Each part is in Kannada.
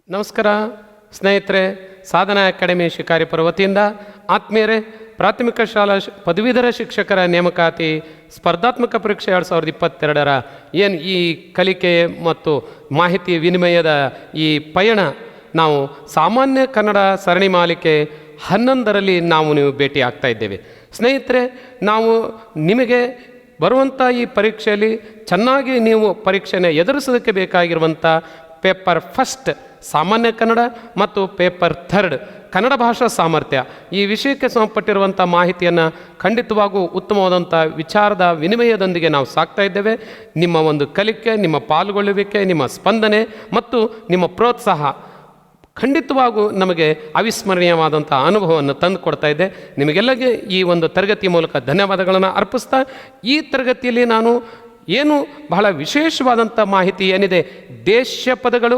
ನಮಸ್ಕಾರ ಸ್ನೇಹಿತರೆ, ಸಾಧನಾ ಅಕಾಡೆಮಿ ಶಿಕಾರಿಪುರ ವತಿಯಿಂದ ಆತ್ಮೀಯರೇ, ಪ್ರಾಥಮಿಕ ಶಾಲಾ ಪದವೀಧರ ಶಿಕ್ಷಕರ ನೇಮಕಾತಿ ಸ್ಪರ್ಧಾತ್ಮಕ ಪರೀಕ್ಷೆ 2022ರ ಏನು ಈ ಕಲಿಕೆ ಮತ್ತು ಮಾಹಿತಿ ವಿನಿಮಯದ ಈ ಪಯಣ ನಾವು ಸಾಮಾನ್ಯ ಕನ್ನಡ ಸರಣಿ ಮಾಲಿಕೆ 11ರಲ್ಲಿ ನೀವು ಭೇಟಿ ಆಗ್ತಾ ಇದ್ದೇವೆ. ಸ್ನೇಹಿತರೆ, ನಾವು ನಿಮಗೆ ಬರುವಂಥ ಈ ಪರೀಕ್ಷೆಯಲ್ಲಿ ಚೆನ್ನಾಗಿ ನೀವು ಪರೀಕ್ಷೆನ ಎದುರಿಸೋದಕ್ಕೆ ಬೇಕಾಗಿರುವಂಥ ಪೇಪರ್ ಫಸ್ಟ್ ಸಾಮಾನ್ಯ ಕನ್ನಡ ಮತ್ತು ಪೇಪರ್ ಥರ್ಡ್ ಕನ್ನಡ ಭಾಷಾ ಸಾಮರ್ಥ್ಯ, ಈ ವಿಷಯಕ್ಕೆ ಸಂಬಂಧಪಟ್ಟಿರುವಂಥ ಮಾಹಿತಿಯನ್ನು ಖಂಡಿತವಾಗೂ ಉತ್ತಮವಾದಂಥ ವಿಚಾರದ ವಿನಿಮಯದೊಂದಿಗೆ ನಾವು ಸಾಕ್ತಾ ಇದ್ದೇವೆ. ನಿಮ್ಮ ಒಂದು ಕಲಿಕೆ, ನಿಮ್ಮ ಪಾಲ್ಗೊಳ್ಳುವಿಕೆ, ನಿಮ್ಮ ಸ್ಪಂದನೆ ಮತ್ತು ನಿಮ್ಮ ಪ್ರೋತ್ಸಾಹ ಖಂಡಿತವಾಗೂ ನಮಗೆ ಅವಿಸ್ಮರಣೀಯವಾದಂಥ ಅನುಭವವನ್ನು ತಂದು ಕೊಡ್ತಾ ಇದೆ. ನಿಮಗೆಲ್ಲಗೆ ಈ ಒಂದು ತರಗತಿ ಮೂಲಕ ಧನ್ಯವಾದಗಳನ್ನು ಅರ್ಪಿಸ್ತಾ, ಈ ತರಗತಿಯಲ್ಲಿ ನಾನು ಏನು ಬಹಳ ವಿಶೇಷವಾದಂಥ ಮಾಹಿತಿ ಏನಿದೆ, ದೇಶ ಪದಗಳು,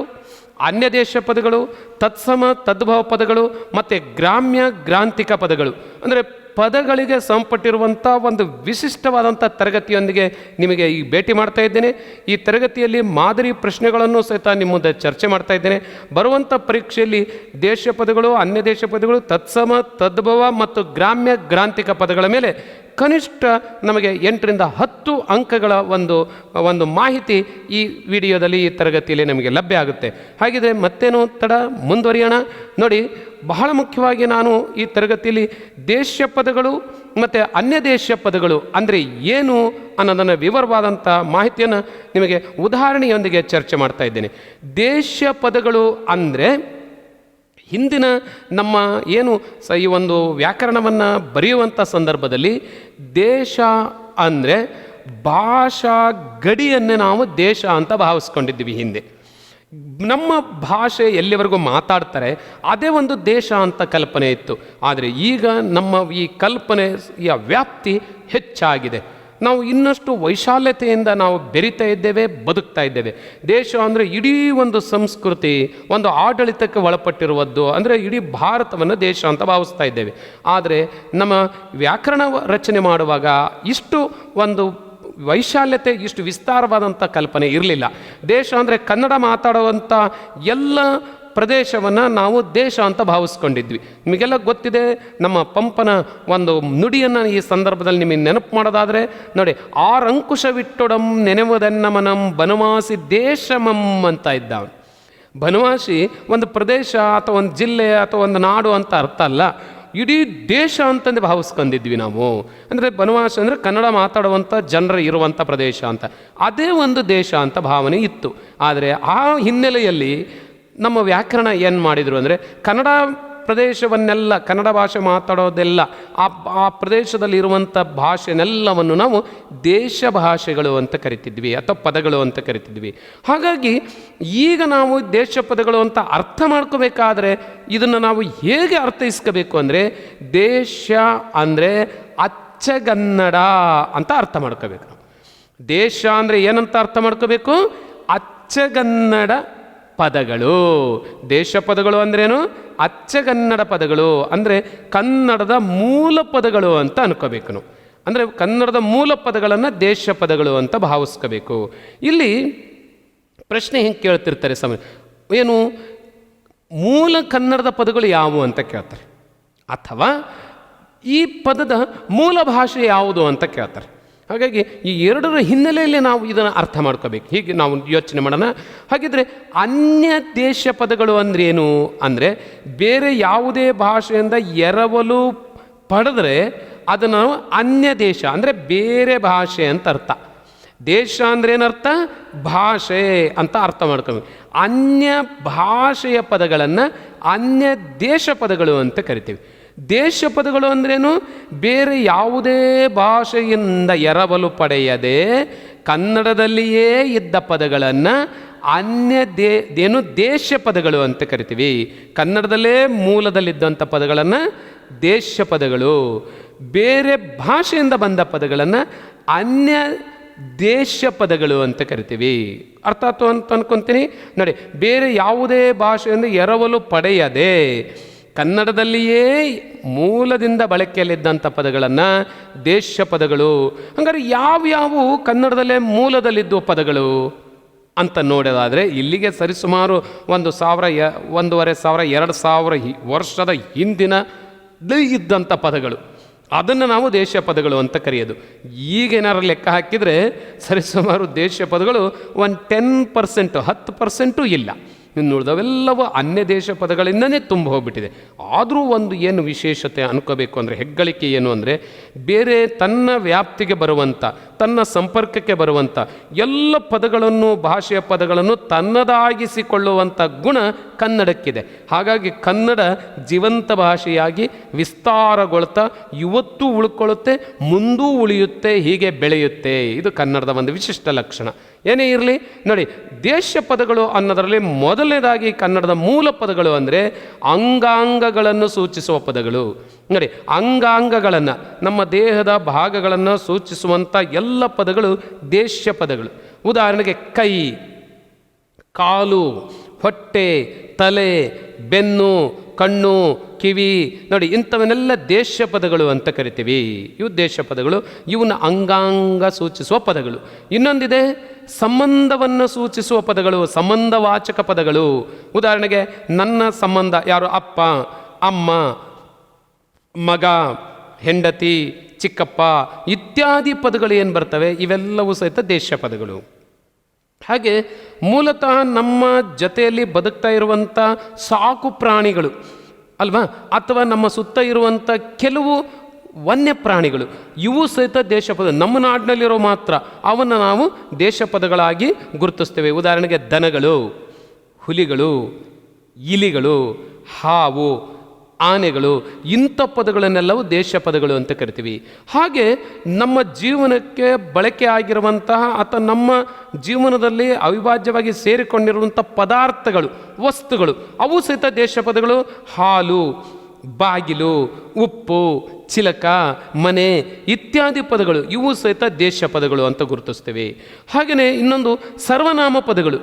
ಅನ್ಯ ದೇಶ ಪದಗಳು, ತತ್ಸಮ ತದ್ಭವ ಪದಗಳು ಮತ್ತು ಗ್ರಾಮ್ಯ ಗ್ರಾಂಥಿಕ ಪದಗಳು, ಅಂದರೆ ಪದಗಳಿಗೆ ಸಂಪಟ್ಟಿರುವಂಥ ಒಂದು ವಿಶಿಷ್ಟವಾದಂಥ ತರಗತಿಯೊಂದಿಗೆ ನಿಮಗೆ ಈ ಭೇಟಿ ಮಾಡ್ತಾ ಇದ್ದೇನೆ. ಈ ತರಗತಿಯಲ್ಲಿ ಮಾದರಿ ಪ್ರಶ್ನೆಗಳನ್ನು ಸಹಿತ ನಿಮ್ಮ ಮುಂದೆ ಚರ್ಚೆ ಮಾಡ್ತಾ ಇದ್ದೇನೆ. ಬರುವಂಥ ಪರೀಕ್ಷೆಯಲ್ಲಿ ದೇಶ ಪದಗಳು, ಅನ್ಯ ದೇಶ ಪದಗಳು, ತತ್ಸಮ ತದ್ಭವ ಮತ್ತು ಗ್ರಾಮ್ಯ ಗ್ರಾಂಥಿಕ ಪದಗಳ ಮೇಲೆ ಕನಿಷ್ಠ ನಮಗೆ 8ರಿಂದ 10 ಅಂಕಗಳ ಒಂದು ಮಾಹಿತಿ ಈ ವಿಡಿಯೋದಲ್ಲಿ, ಈ ತರಗತಿಯಲ್ಲಿ ನಮಗೆ ಲಭ್ಯ ಆಗುತ್ತೆ. ಹಾಗಿದ್ರೆ ಮತ್ತೇನು ತಡ, ಮುಂದುವರಿಯೋಣ. ನೋಡಿ, ಬಹಳ ಮುಖ್ಯವಾಗಿ ನಾನು ಈ ತರಗತಿಯಲ್ಲಿ ದೇಶ ಪದಗಳು ಮತ್ತು ಅನ್ಯ ದೇಶ ಪದಗಳು ಅಂದರೆ ಏನು ಅನ್ನೋದನ್ನು ವಿವರವಾದಂಥ ಮಾಹಿತಿಯನ್ನು ನಿಮಗೆ ಉದಾಹರಣೆಯೊಂದಿಗೆ ಚರ್ಚೆ ಮಾಡ್ತಾ ಇದ್ದೇನೆ. ದೇಶ ಪದಗಳು ಅಂದರೆ ಹಿಂದಿನ ನಮ್ಮ ಏನು ಈ ಒಂದು ವ್ಯಾಕರಣವನ್ನು ಬರೆಯುವಂಥ ಸಂದರ್ಭದಲ್ಲಿ ದೇಶ ಅಂದರೆ ಭಾಷಾ ಗಡಿಯನ್ನೇ ನಾವು ದೇಶ ಅಂತ ಭಾವಿಸ್ಕೊಂಡಿದ್ದೀವಿ. ಹಿಂದೆ ನಮ್ಮ ಭಾಷೆ ಎಲ್ಲಿವರೆಗೂ ಮಾತಾಡ್ತಾರೆ ಅದೇ ಒಂದು ದೇಶ ಅಂತ ಕಲ್ಪನೆ ಇತ್ತು. ಆದರೆ ಈಗ ನಮ್ಮ ಈ ಕಲ್ಪನೆಯ ವ್ಯಾಪ್ತಿ ಹೆಚ್ಚಾಗಿದೆ. ನಾವು ಇನ್ನಷ್ಟು ವೈಶಾಲ್ಯತೆಯಿಂದ ನಾವು ಬೆರಿತಾ ಇದ್ದೇವೆ, ಬದುಕ್ತಾ ಇದ್ದೇವೆ. ದೇಶ ಅಂದರೆ ಇಡೀ ಒಂದು ಸಂಸ್ಕೃತಿ, ಒಂದು ಆಡಳಿತಕ್ಕೆ ಒಳಪಟ್ಟಿರುವುದು, ಅಂದರೆ ಇಡೀ ಭಾರತವನ್ನು ದೇಶ ಅಂತ ಭಾವಿಸ್ತಾ ಇದ್ದೇವೆ. ಆದರೆ ನಮ್ಮ ವ್ಯಾಕರಣ ರಚನೆ ಮಾಡುವಾಗ ಇಷ್ಟು ಒಂದು ವೈಶಾಲ್ಯತೆ, ಇಷ್ಟು ವಿಸ್ತಾರವಾದಂಥ ಕಲ್ಪನೆ ಇರಲಿಲ್ಲ. ದೇಶ ಅಂದರೆ ಕನ್ನಡ ಮಾತಾಡುವಂಥ ಎಲ್ಲ ಪ್ರದೇಶವನ್ನು ನಾವು ದೇಶ ಅಂತ ಭಾವಿಸ್ಕೊಂಡಿದ್ವಿ. ನಿಮಗೆಲ್ಲ ಗೊತ್ತಿದೆ, ನಮ್ಮ ಪಂಪನ ಒಂದು ನುಡಿಯನ್ನು ಈ ಸಂದರ್ಭದಲ್ಲಿ ನಿಮಗೆ ನೆನಪು ಮಾಡೋದಾದರೆ ನೋಡಿ, ಆರಂಕುಶವಿಟ್ಟೊಡಂ ನೆನೆವುದೆನ್ನಮನಂ ಬನವಾಸಿ ದೇಶಮಂ ಅಂತ ಇದ್ದ ಅವನು. ಬನವಾಸಿ ಒಂದು ಪ್ರದೇಶ ಅಥವಾ ಒಂದು ಜಿಲ್ಲೆ ಅಥವಾ ಒಂದು ನಾಡು ಅಂತ ಅರ್ಥ ಅಲ್ಲ, ಇಡೀ ದೇಶ ಅಂತಂದು ಭಾವಿಸ್ಕೊಂಡಿದ್ವಿ ನಾವು. ಅಂದರೆ ಬನವಾಸ ಅಂದರೆ ಕನ್ನಡ ಮಾತಾಡುವಂಥ ಜನರು ಇರುವಂಥ ಪ್ರದೇಶ ಅಂತ, ಅದೇ ಒಂದು ದೇಶ ಅಂತ ಭಾವನೆ ಇತ್ತು. ಆದರೆ ಆ ಹಿನ್ನೆಲೆಯಲ್ಲಿ ನಮ್ಮ ವ್ಯಾಕರಣ ಏನು ಮಾಡಿದರು ಅಂದರೆ ಕನ್ನಡ ಪ್ರದೇಶವನ್ನೆಲ್ಲ, ಕನ್ನಡ ಭಾಷೆ ಮಾತಾಡೋದೆಲ್ಲ, ಆ ಪ್ರದೇಶದಲ್ಲಿ ಇರುವಂಥ ಭಾಷೆನೆಲ್ಲವನ್ನು ನಾವು ದೇಶ ಭಾಷೆಗಳು ಅಂತ ಕರಿತಿದ್ವಿ ಅಥವಾ ಪದಗಳು ಅಂತ ಕರಿತಿದ್ವಿ. ಹಾಗಾಗಿ ಈಗ ನಾವು ದೇಶ ಪದಗಳು ಅಂತ ಅರ್ಥ ಮಾಡ್ಕೋಬೇಕಾದ್ರೆ ಇದನ್ನು ನಾವು ಹೇಗೆ ಅರ್ಥೈಸ್ಕೋಬೇಕು ಅಂದರೆ, ದೇಶ ಅಂದರೆ ಅಚ್ಚಗನ್ನಡ ಅಂತ ಅರ್ಥ ಮಾಡ್ಕೋಬೇಕು. ದೇಶ ಅಂದರೆ ಏನಂತ ಅರ್ಥ ಮಾಡ್ಕೋಬೇಕು? ಅಚ್ಚಗನ್ನಡ ಪದಗಳು. ದೇಶ ಪದಗಳು ಅಂದ್ರೇನು? ಅಚ್ಚಗನ್ನಡ ಪದಗಳು ಅಂದರೆ ಕನ್ನಡದ ಮೂಲ ಪದಗಳು ಅಂತ ಅನ್ಕೋಬೇಕು ನಾವು. ಅಂದರೆ ಕನ್ನಡದ ಮೂಲ ಪದಗಳನ್ನು ದೇಶ ಪದಗಳು ಅಂತ ಭಾವಿಸ್ಕೋಬೇಕು. ಇಲ್ಲಿ ಪ್ರಶ್ನೆ ಹಿಂಗೆ ಕೇಳ್ತಿರ್ತಾರೆ, ಏನು ಮೂಲ ಕನ್ನಡದ ಪದಗಳು ಯಾವುವು ಅಂತ ಕೇಳ್ತಾರೆ, ಅಥವಾ ಈ ಪದದ ಮೂಲ ಭಾಷೆ ಯಾವುದು ಅಂತ ಕೇಳ್ತಾರೆ. ಹಾಗಾಗಿ ಈ ಎರಡರ ಹಿನ್ನೆಲೆಯಲ್ಲಿ ನಾವು ಇದನ್ನು ಅರ್ಥ ಮಾಡ್ಕೋಬೇಕು. ಹೀಗೆ ನಾವು ಯೋಚನೆ ಮಾಡೋಣ. ಹಾಗಿದ್ರೆ ಅನ್ಯ ದೇಶ ಪದಗಳು ಅಂದ್ರೇನು ಅಂದರೆ, ಬೇರೆ ಯಾವುದೇ ಭಾಷೆಯಿಂದ ಎರವಲು ಪಡೆದ್ರೆ ಅದನ್ನು ನಾವು ಅನ್ಯ ದೇಶ ಅಂದರೆ ಬೇರೆ ಭಾಷೆ ಅಂತ ಅರ್ಥ. ದೇಶ ಅಂದರೆ ಏನರ್ಥ? ಭಾಷೆ ಅಂತ ಅರ್ಥ ಮಾಡ್ಕೋಬೇಕು. ಅನ್ಯ ಭಾಷೆಯ ಪದಗಳನ್ನು ಅನ್ಯ ದೇಶ ಪದಗಳು ಅಂತ ಕರಿತೀವಿ. ದೇಶ ಪದಗಳು ಅಂದ್ರೇನು? ಬೇರೆ ಯಾವುದೇ ಭಾಷೆಯಿಂದ ಎರವಲು ಪಡೆಯದೆ ಕನ್ನಡದಲ್ಲಿಯೇ ಇದ್ದ ಪದಗಳನ್ನು ಏನು ದೇಶ ಪದಗಳು ಅಂತ ಕರಿತೀವಿ. ಕನ್ನಡದಲ್ಲೇ ಮೂಲದಲ್ಲಿದ್ದಂಥ ಪದಗಳನ್ನು ದೇಶ ಪದಗಳು, ಬೇರೆ ಭಾಷೆಯಿಂದ ಬಂದ ಪದಗಳನ್ನು ಅನ್ಯ ದೇಶ ಪದಗಳು ಅಂತ ಕರಿತೀವಿ. ಅರ್ಥ ಆಯ್ತು ಅಂತ ಅನ್ಕೊತೀನಿ. ನೋಡಿ, ಬೇರೆ ಯಾವುದೇ ಭಾಷೆಯಿಂದ ಎರವಲು ಪಡೆಯದೆ ಕನ್ನಡದಲ್ಲಿಯೇ ಮೂಲದಿಂದ ಬಳಕೆಯಲ್ಲಿದ್ದಂಥ ಪದಗಳನ್ನು ದೇಶ ಪದಗಳು. ಹಂಗಾರೆ ಯಾವ್ಯಾವು ಕನ್ನಡದಲ್ಲೇ ಮೂಲದಲ್ಲಿದ್ದ ಪದಗಳು ಅಂತ ನೋಡೋದಾದರೆ ಇಲ್ಲಿಗೆ ಸರಿಸುಮಾರು 1,000, 1,500, 2,000 ವರ್ಷದ ಹಿಂದಿನ ಇದ್ದಂಥ ಪದಗಳು, ಅದನ್ನು ನಾವು ದೇಶೀಯ ಪದಗಳು ಅಂತ ಕರೆಯೋದು. ಈಗೇನಾರು ಲೆಕ್ಕ ಹಾಕಿದರೆ ಸರಿಸುಮಾರು ದೇಶೀಯ ಪದಗಳು 10%, 10% ಇಲ್ಲ. ಇನ್ನು ಉಳಿದವೆಲ್ಲವೂ ಅನ್ಯ ದೇಶ ಪದಗಳಿಂದನೇ ತುಂಬ ಹೋಗ್ಬಿಟ್ಟಿದೆ. ಆದರೂ ಒಂದು ಏನು ವಿಶೇಷತೆ ಅನ್ಕೋಬೇಕು ಅಂದರೆ, ಹೆಗ್ಗಳಿಕೆ ಏನು ಅಂದರೆ, ಬೇರೆ ತನ್ನ ವ್ಯಾಪ್ತಿಗೆ ಬರುವಂಥ, ತನ್ನ ಸಂಪರ್ಕಕ್ಕೆ ಬರುವಂಥ ಎಲ್ಲ ಪದಗಳನ್ನು, ಭಾಷೆಯ ಪದಗಳನ್ನು ತನ್ನದಾಗಿಸಿಕೊಳ್ಳುವಂಥ ಗುಣ ಕನ್ನಡಕ್ಕಿದೆ. ಹಾಗಾಗಿ ಕನ್ನಡ ಜೀವಂತ ಭಾಷೆಯಾಗಿ ವಿಸ್ತಾರಗೊಳ್ತಾ ಇವತ್ತು ಉಳ್ಕೊಳ್ಳುತ್ತೆ, ಮುಂದೂ ಉಳಿಯುತ್ತೆ, ಹೀಗೆ ಬೆಳೆಯುತ್ತೆ. ಇದು ಕನ್ನಡದ ಒಂದು ವಿಶಿಷ್ಟ ಲಕ್ಷಣ. ಏನೇ ಇರಲಿ ನೋಡಿ, ದೇಶ ಪದಗಳು ಅನ್ನೋದರಲ್ಲಿ ಮೊದಲನೇದಾಗಿ ಕನ್ನಡದ ಮೂಲ ಪದಗಳು ಅಂದರೆ ಅಂಗಾಂಗಗಳನ್ನು ಸೂಚಿಸುವ ಪದಗಳು. ನೋಡಿ, ಅಂಗಾಂಗಗಳನ್ನು, ನಮ್ಮ ದೇಹದ ಭಾಗಗಳನ್ನು ಸೂಚಿಸುವಂಥ ಎಲ್ಲ ಪದಗಳು ದೇಶ ಪದಗಳು. ಉದಾಹರಣೆಗೆ ಕೈ, ಕಾಲು, ಹೊಟ್ಟೆ, ತಲೆ, ಬೆನ್ನು, ಕಣ್ಣು, ಕಿವಿ, ನೋಡಿ ಇಂಥವನ್ನೆಲ್ಲ ದೇಶ ಪದಗಳು ಅಂತ ಕರಿತೀವಿ. ಇವು ದೇಶ ಪದಗಳು, ಇವನ್ನ ಅಂಗಾಂಗ ಸೂಚಿಸುವ ಪದಗಳು. ಇನ್ನೊಂದಿದೆ ಸಂಬಂಧವನ್ನು ಸೂಚಿಸುವ ಪದಗಳು, ಸಂಬಂಧವಾಚಕ ಪದಗಳು. ಉದಾಹರಣೆಗೆ ನನ್ನ ಸಂಬಂಧ, ಯಾರು, ಅಪ್ಪ, ಅಮ್ಮ, ಮಗ, ಹೆಂಡತಿ, ಚಿಕ್ಕಪ್ಪ ಇತ್ಯಾದಿ ಪದಗಳು ಏನು ಬರ್ತವೆ, ಇವೆಲ್ಲವೂ ಸಹಿತ ದೇಶ ಪದಗಳು. ಹಾಗೆ ಮೂಲತಃ ನಮ್ಮ ಜೊತೆಯಲ್ಲಿ ಬದುಕ್ತಾ ಇರುವಂಥ ಸಾಕು ಪ್ರಾಣಿಗಳು ಅಲ್ವಾ, ಅಥವಾ ನಮ್ಮ ಸುತ್ತ ಇರುವಂಥ ಕೆಲವು ವನ್ಯ ಪ್ರಾಣಿಗಳು, ಇವು ಸಹಿತ ದೇಶ ಪದ. ನಮ್ಮ ನಾಡಿನಲ್ಲಿರೋ ಮಾತ್ರ ಅವನ್ನು ನಾವು ದೇಶ ಪದಗಳಾಗಿ ಗುರುತಿಸ್ತೇವೆ. ಉದಾಹರಣೆಗೆ ದನಗಳು, ಹುಲಿಗಳು, ಇಲಿಗಳು, ಹಾವು, ಆನೆಗಳು, ಇಂಥ ಪದಗಳನ್ನೆಲ್ಲವೂ ದೇಶ ಪದಗಳು ಅಂತ ಕರಿತೀವಿ. ಹಾಗೆ ನಮ್ಮ ಜೀವನಕ್ಕೆ ಬಳಕೆ ಆಗಿರುವಂತಹ ಅಥವಾ ನಮ್ಮ ಜೀವನದಲ್ಲಿ ಅವಿಭಾಜ್ಯವಾಗಿ ಸೇರಿಕೊಂಡಿರುವಂಥ ಪದಾರ್ಥಗಳು, ವಸ್ತುಗಳು, ಅವು ಸಹಿತ ದೇಶ ಪದಗಳು. ಹಾಲು, ಬಾಗಿಲು, ಉಪ್ಪು, ಚಿಲಕ, ಮನೆ ಇತ್ಯಾದಿ ಪದಗಳು, ಇವು ಸಹಿತ ದೇಶ ಪದಗಳು ಅಂತ ಗುರುತಿಸ್ತೇವೆ. ಹಾಗೆಯೇ ಇನ್ನೊಂದು ಸರ್ವನಾಮ ಪದಗಳು.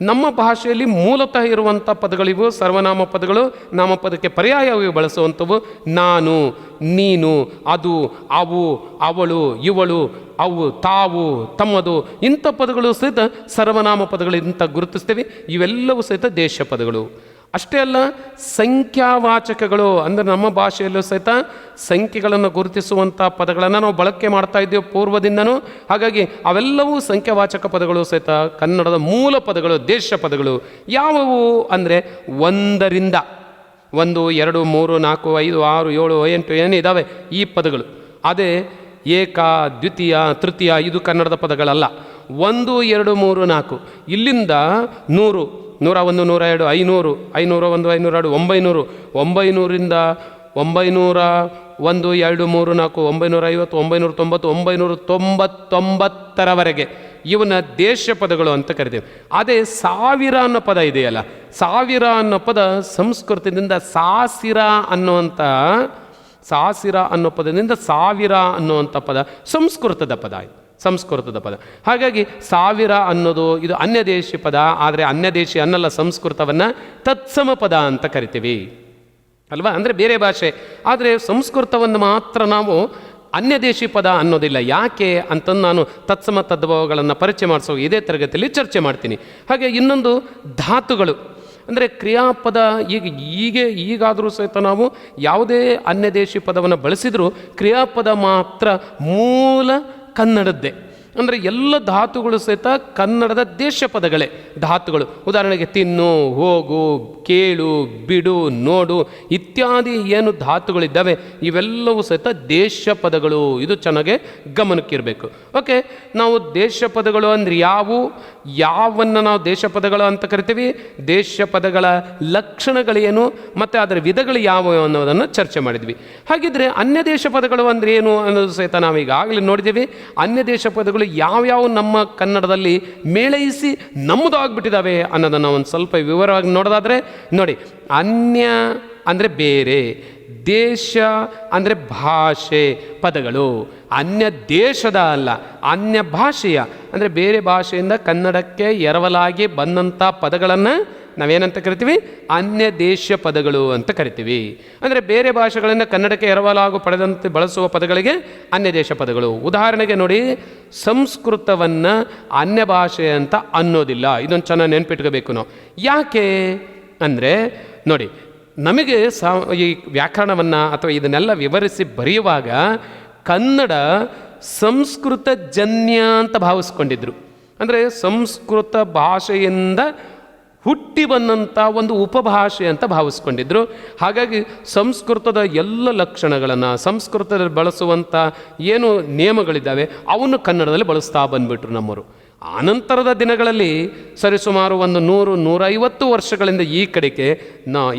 ನಮ್ಮ ಭಾಷೆಯಲ್ಲಿ ಮೂಲತಃ ಇರುವಂಥ ಪದಗಳಿವು ಸರ್ವನಾಮ ಪದಗಳು. ನಾಮಪದಕ್ಕೆ ಪರ್ಯಾಯವಾಗಿ ಬಳಸುವಂಥವು ನಾನು, ನೀನು, ಅದು, ಅವು, ಅವಳು, ಇವಳು, ಅವು, ತಾವು, ತಮ್ಮದು, ಇಂಥ ಪದಗಳು ಸಹಿತ ಸರ್ವನಾಮ ಪದಗಳು ಅಂತ ಗುರುತಿಸ್ತೇವೆ. ಇವೆಲ್ಲವೂ ಸಹಿತ ದೇಶ ಪದಗಳು. ಅಷ್ಟೇ ಅಲ್ಲ, ಸಂಖ್ಯಾವಾಚಕಗಳು ಅಂದರೆ ನಮ್ಮ ಭಾಷೆಯಲ್ಲೂ ಸಹಿತ ಸಂಖ್ಯೆಗಳನ್ನು ಗುರುತಿಸುವಂಥ ಪದಗಳನ್ನು ನಾವು ಬಳಕೆ ಮಾಡ್ತಾ ಇದ್ದೇವೆ ಪೂರ್ವದಿಂದನೂ. ಹಾಗಾಗಿ ಅವೆಲ್ಲವೂ ಸಂಖ್ಯಾವಾಚಕ ಪದಗಳು ಸಹಿತ ಕನ್ನಡದ ಮೂಲ ಪದಗಳು, ದೇಶ ಪದಗಳು. ಯಾವುವು ಅಂದರೆ 1ರಿಂದ 1, 2, 3, 4, 5, 6, 7, 8 ಏನಿದ್ದಾವೆ ಈ ಪದಗಳು. ಅದೇ ಏಕ, ದ್ವಿತೀಯ, ತೃತೀಯ ಇದು ಕನ್ನಡದ ಪದಗಳಲ್ಲ. 1, 2, 3, 4 ಇಲ್ಲಿಂದ 100, 101, 102, 500, 501, 502, 900, 900ರಿಂದ 901, 2, 3, 4, 950, 990, 999ರವರೆಗೆ ಇವನ್ನ ದೇಶ ಪದಗಳು ಅಂತ ಕರಿತೇವೆ. ಅದೇ 1000 ಅನ್ನೋ ಪದ ಇದೆಯಲ್ಲ, 1000 ಅನ್ನೋ ಪದ ಸಂಸ್ಕೃತದಿಂದ ಸಾಸಿರ ಅನ್ನುವಂಥ, ಸಾಸಿರ ಅನ್ನೋ ಪದದಿಂದ 1000 ಅನ್ನುವಂಥ ಪದ ಸಂಸ್ಕೃತದ ಪದ, ಸಂಸ್ಕೃತದ ಪದ. ಹಾಗಾಗಿ 1000 ಅನ್ನೋದು ಇದು ಅನ್ಯದೇಶಿ ಪದ. ಆದರೆ ಅನ್ಯದೇಶಿ ಅನ್ನಲ್ಲ, ಸಂಸ್ಕೃತವನ್ನು ತತ್ಸಮ ಪದ ಅಂತ ಕರಿತೀವಿ ಅಲ್ವಾ, ಅಂದರೆ ಬೇರೆ ಭಾಷೆ. ಆದರೆ ಸಂಸ್ಕೃತವನ್ನು ಮಾತ್ರ ನಾವು ಅನ್ಯದೇಶಿ ಪದ ಅನ್ನೋದಿಲ್ಲ. ಯಾಕೆ ಅಂತಂದು ನಾನು ತತ್ಸಮ ತದ್ಭವಗಳನ್ನು ಪರಿಚಯ ಮಾಡಿಸೋ ಇದೇ ತರಗತಿಯಲ್ಲಿ ಚರ್ಚೆ ಮಾಡ್ತೀನಿ. ಹಾಗೆ ಇನ್ನೊಂದು ಧಾತುಗಳು ಅಂದರೆ ಕ್ರಿಯಾಪದ. ಈಗಾದರೂ ಸಹಿತ ನಾವು ಯಾವುದೇ ಅನ್ಯದೇಶಿ ಪದವನ್ನು ಬಳಸಿದರೂ ಕ್ರಿಯಾಪದ ಮಾತ್ರ ಮೂಲ ಕನ್ನಡದ್ದೇ. ಅಂದರೆ ಎಲ್ಲ ಧಾತುಗಳು ಸಹಿತ ಕನ್ನಡದ ದೇಶ ಪದಗಳೇ ಧಾತುಗಳು. ಉದಾಹರಣೆಗೆ ತಿನ್ನು, ಹೋಗು, ಕೇಳು, ಬಿಡು, ನೋಡು ಇತ್ಯಾದಿ ಏನು ಧಾತುಗಳಿದ್ದಾವೆ ಇವೆಲ್ಲವೂ ಸಹಿತ ದೇಶ ಪದಗಳು. ಇದು ಚೆನ್ನಾಗೆ ಗಮನಕ್ಕಿರಬೇಕು. ಓಕೆ, ನಾವು ದೇಶ ಪದಗಳು ಅಂದರೆ ಯಾವನ್ನು ನಾವು ದೇಶ ಪದಗಳು ಅಂತ ಕರಿತೀವಿ, ದೇಶ ಪದಗಳ ಲಕ್ಷಣಗಳೇನು ಮತ್ತು ಅದರ ವಿಧಗಳು ಯಾವುವು ಅನ್ನೋದನ್ನು ಚರ್ಚೆ ಮಾಡಿದ್ವಿ. ಹಾಗಿದ್ರೆ ಅನ್ಯ ದೇಶ ಪದಗಳು ಅಂದರೆ ಏನು ಅನ್ನೋದು ಸಹಿತ ನಾವು ಈಗಾಗಲೇ ನೋಡಿದ್ದೀವಿ. ಅನ್ಯ ದೇಶ ಪದಗಳು ಯಾವ್ಯಾವ ನಮ್ಮ ಕನ್ನಡದಲ್ಲಿ ಮೇಳೈಸಿ ನಮ್ಮದಾಗ್ಬಿಟ್ಟಿದ್ದಾವೆ ಅನ್ನೋದನ್ನು ಒಂದು ಸ್ವಲ್ಪ ವಿವರವಾಗಿ ನೋಡೋದಾದರೆ ನೋಡಿ, ಅನ್ಯ ಅಂದರೆ ಬೇರೆ, ದೇಶ ಅಂದರೆ ಭಾಷೆ ಪದಗಳು. ಅನ್ಯ ದೇಶದ ಅಲ್ಲ, ಅನ್ಯ ಭಾಷೆಯ ಅಂದರೆ ಬೇರೆ ಭಾಷೆಯಿಂದ ಕನ್ನಡಕ್ಕೆ ಎರವಲಾಗಿ ಬಂದಂಥ ಪದಗಳನ್ನು ನಾವೇನಂತ ಕರಿತೀವಿ? ಅನ್ಯ ದೇಶ ಪದಗಳು ಅಂತ ಕರಿತೀವಿ. ಅಂದರೆ ಬೇರೆ ಭಾಷೆಗಳನ್ನು ಕನ್ನಡಕ್ಕೆ ಎರವಲಾಗು ಪಡೆದಂತೆ ಬಳಸುವ ಪದಗಳಿಗೆ ಅನ್ಯ ದೇಶ ಪದಗಳು. ಉದಾಹರಣೆಗೆ ನೋಡಿ, ಸಂಸ್ಕೃತವನ್ನು ಅನ್ಯ ಭಾಷೆ ಅಂತ ಅನ್ನೋದಿಲ್ಲ. ಇದೊಂದು ಚೆನ್ನಾಗಿ ನೆನ್ಪಿಟ್ಕೋಬೇಕು ನಾವು. ಯಾಕೆ ಅಂದರೆ ನೋಡಿ, ನಮಗೆ ಈ ವ್ಯಾಕರಣವನ್ನು ಅಥವಾ ಇದನ್ನೆಲ್ಲ ವಿವರಿಸಿ ಬರೆಯುವಾಗ ಕನ್ನಡ ಸಂಸ್ಕೃತ ಜನ್ಯ ಅಂತ ಭಾವಿಸ್ಕೊಂಡಿದ್ರು. ಅಂದರೆ ಸಂಸ್ಕೃತ ಭಾಷೆಯಿಂದ ಹುಟ್ಟಿ ಬಂದಂಥ ಒಂದು ಉಪಭಾಷೆ ಅಂತ ಭಾವಿಸ್ಕೊಂಡಿದ್ರು. ಹಾಗಾಗಿ ಸಂಸ್ಕೃತದ ಎಲ್ಲ ಲಕ್ಷಣಗಳನ್ನು, ಸಂಸ್ಕೃತದಲ್ಲಿ ಬಳಸುವಂಥ ಏನು ನಿಯಮಗಳಿದ್ದಾವೆ ಅವನ್ನು ಕನ್ನಡದಲ್ಲಿ ಬಳಸ್ತಾ ಬಂದುಬಿಟ್ರು ನಮ್ಮವರು. ಆನಂತರದ ದಿನಗಳಲ್ಲಿ ಸರಿಸುಮಾರು 100-150 ವರ್ಷಗಳಿಂದ ಈ ಕಡೆಗೆ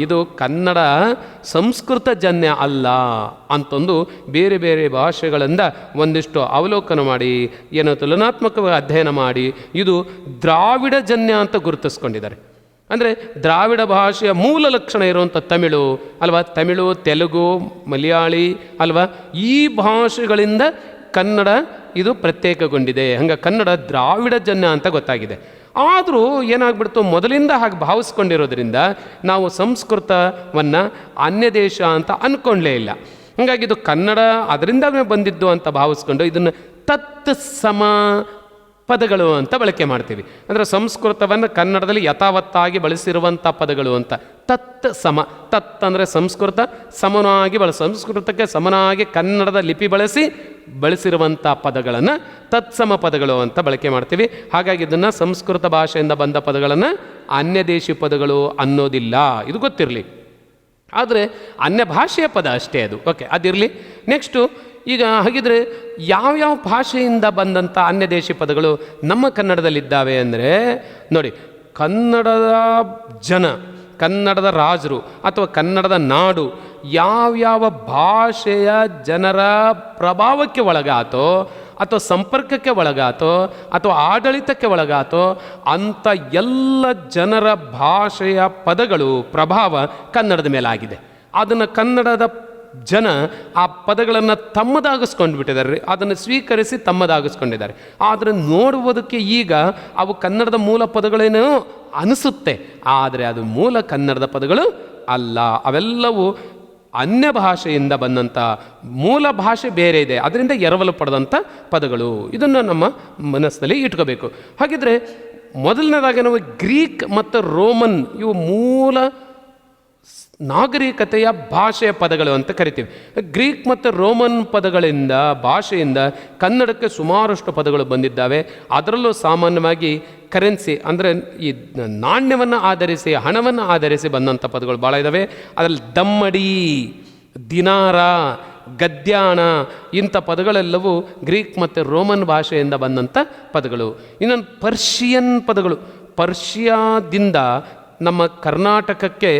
ಇದು ಕನ್ನಡ ಸಂಸ್ಕೃತ ಜನ್ಯ ಅಲ್ಲ ಅಂತಂದು ಬೇರೆ ಬೇರೆ ಭಾಷೆಗಳಿಂದ ಒಂದಿಷ್ಟು ಅವಲೋಕನ ಮಾಡಿ, ಏನೋ ತುಲನಾತ್ಮಕವಾಗಿ ಅಧ್ಯಯನ ಮಾಡಿ ಇದು ದ್ರಾವಿಡ ಜನ್ಯ ಅಂತ ಗುರುತಿಸ್ಕೊಂಡಿದ್ದಾರೆ. ಅಂದರೆ ದ್ರಾವಿಡ ಭಾಷೆಯ ಮೂಲ ಲಕ್ಷಣ ಇರುವಂಥ ತಮಿಳು ಅಲ್ವಾ, ತಮಿಳು, ತೆಲುಗು, ಮಲಯಾಳಿ ಅಲ್ವಾ, ಈ ಭಾಷೆಗಳಿಂದ ಕನ್ನಡ ಇದು ಪ್ರತ್ಯೇಕಗೊಂಡಿದೆ. ಹಂಗೆ ಕನ್ನಡ ದ್ರಾವಿಡ ಜನ್ಯ ಅಂತ ಗೊತ್ತಾಗಿದೆ. ಆದರೂ ಏನಾಗ್ಬಿಡ್ತು, ಮೊದಲಿಂದ ಹಾಗೆ ಭಾವಿಸ್ಕೊಂಡಿರೋದ್ರಿಂದ ನಾವು ಸಂಸ್ಕೃತವನ್ನು ಅನ್ಯ ದೇಶ ಅಂತ ಅಂದ್ಕೊಳ್ಳೇ ಇಲ್ಲ. ಹಾಗಾಗಿ ಇದು ಕನ್ನಡ ಅದರಿಂದಲೇ ಬಂದಿದ್ದು ಅಂತ ಭಾವಿಸ್ಕೊಂಡು ಇದನ್ನು ತತ್ಸಮ ಪದಗಳು ಅಂತ ಬಳಕೆ ಮಾಡ್ತೀವಿ. ಅಂದರೆ ಸಂಸ್ಕೃತವನ್ನು ಕನ್ನಡದಲ್ಲಿ ಯಥಾವತ್ತಾಗಿ ಬಳಸಿರುವಂಥ ಪದಗಳು ಅಂತ. ತತ್ ಸಮ, ತತ್ ಅಂದರೆ ಸಂಸ್ಕೃತ, ಸಮನಾಗಿ ಸಂಸ್ಕೃತಕ್ಕೆ ಸಮನಾಗಿ ಕನ್ನಡದ ಲಿಪಿ ಬಳಸಿರುವಂಥ ಪದಗಳನ್ನು ತತ್ಸಮ ಪದಗಳು ಅಂತ ಬಳಕೆ ಮಾಡ್ತೀವಿ. ಹಾಗಾಗಿ ಇದನ್ನು ಸಂಸ್ಕೃತ ಭಾಷೆಯಿಂದ ಬಂದ ಪದಗಳನ್ನು ಅನ್ಯ ದೇಶಿ ಪದಗಳು ಅನ್ನೋದಿಲ್ಲ, ಇದು ಗೊತ್ತಿರಲಿ. ಆದರೆ ಅನ್ಯ ಭಾಷೆಯ ಪದ ಅಷ್ಟೇ ಅದು. ಓಕೆ, ಅದಿರಲಿ. ನೆಕ್ಸ್ಟು, ಈಗ ಹಾಗಿದ್ರೆ ಯಾವ್ಯಾವ ಭಾಷೆಯಿಂದ ಬಂದಂಥ ಅನ್ಯ ದೇಶಿ ಪದಗಳು ನಮ್ಮ ಕನ್ನಡದಲ್ಲಿದ್ದಾವೆ ಅಂದರೆ ನೋಡಿ, ಕನ್ನಡದ ಜನ, ಕನ್ನಡದ ರಾಜರು ಅಥವಾ ಕನ್ನಡದ ನಾಡು ಯಾವ್ಯಾವ ಭಾಷೆಯ ಜನರ ಪ್ರಭಾವಕ್ಕೆ ಒಳಗಾತೋ ಅಥವಾ ಸಂಪರ್ಕಕ್ಕೆ ಒಳಗಾತೋ ಅಥವಾ ಆಡಳಿತಕ್ಕೆ ಒಳಗಾತೋ ಅಂಥ ಎಲ್ಲ ಜನರ ಭಾಷೆಯ ಪದಗಳು ಪ್ರಭಾವ ಕನ್ನಡದ ಮೇಲಾಗಿದೆ. ಅದನ್ನು ಕನ್ನಡದ ಜನ ಆ ಪದಗಳನ್ನು ತಮ್ಮದಾಗಿಸ್ಕೊಂಡು ಬಿಟ್ಟಿದ್ದಾರೆ, ಅದನ್ನು ಸ್ವೀಕರಿಸಿ ತಮ್ಮದಾಗಿಸ್ಕೊಂಡಿದ್ದಾರೆ. ಆದರೆ ನೋಡುವುದಕ್ಕೆ ಈಗ ಅವು ಕನ್ನಡದ ಮೂಲ ಪದಗಳೇನೋ ಅನಿಸುತ್ತೆ, ಆದರೆ ಅದು ಮೂಲ ಕನ್ನಡದ ಪದಗಳು ಅಲ್ಲ. ಅವೆಲ್ಲವೂ ಅನ್ಯ ಭಾಷೆಯಿಂದ ಬಂದಂಥ, ಮೂಲ ಭಾಷೆ ಬೇರೆ ಇದೆ, ಅದರಿಂದ ಎರವಲು ಪಡೆದಂಥ ಪದಗಳು. ಇದನ್ನು ನಮ್ಮ ಮನಸ್ಸಿನಲ್ಲಿ ಇಟ್ಕೋಬೇಕು. ಹಾಗಿದ್ರೆ ಮೊದಲನೇದಾಗಿ ನಾವು ಗ್ರೀಕ್ ಮತ್ತು ರೋಮನ್ ಇವು ಮೂಲ ನಾಗರಿಕತೆಯ ಭಾಷೆಯ ಪದಗಳು ಅಂತ ಕರಿತೀವಿ. ಗ್ರೀಕ್ ಮತ್ತು ರೋಮನ್ ಪದಗಳಿಂದ, ಭಾಷೆಯಿಂದ ಕನ್ನಡಕ್ಕೆ ಸುಮಾರಷ್ಟು ಪದಗಳು ಬಂದಿದ್ದಾವೆ. ಅದರಲ್ಲೂ ಸಾಮಾನ್ಯವಾಗಿ ಕರೆನ್ಸಿ ಅಂದರೆ ಈ ನಾಣ್ಯವನ್ನು ಆಧರಿಸಿ, ಹಣವನ್ನು ಆಧರಿಸಿ ಬಂದಂಥ ಪದಗಳು ಭಾಳ ಇದ್ದಾವೆ. ಅದರಲ್ಲಿ ದಮ್ಮಡಿ, ದಿನಾರ, ಗದ್ಯಾಣ ಇಂಥ ಪದಗಳೆಲ್ಲವೂ ಗ್ರೀಕ್ ಮತ್ತು ರೋಮನ್ ಭಾಷೆಯಿಂದ ಬಂದಂಥ ಪದಗಳು. ಇನ್ನೊಂದು ಪರ್ಷಿಯನ್ ಪದಗಳು. ಪರ್ಷಿಯಾದಿಂದ ನಮ್ಮ ಕರ್ನಾಟಕಕ್ಕೆ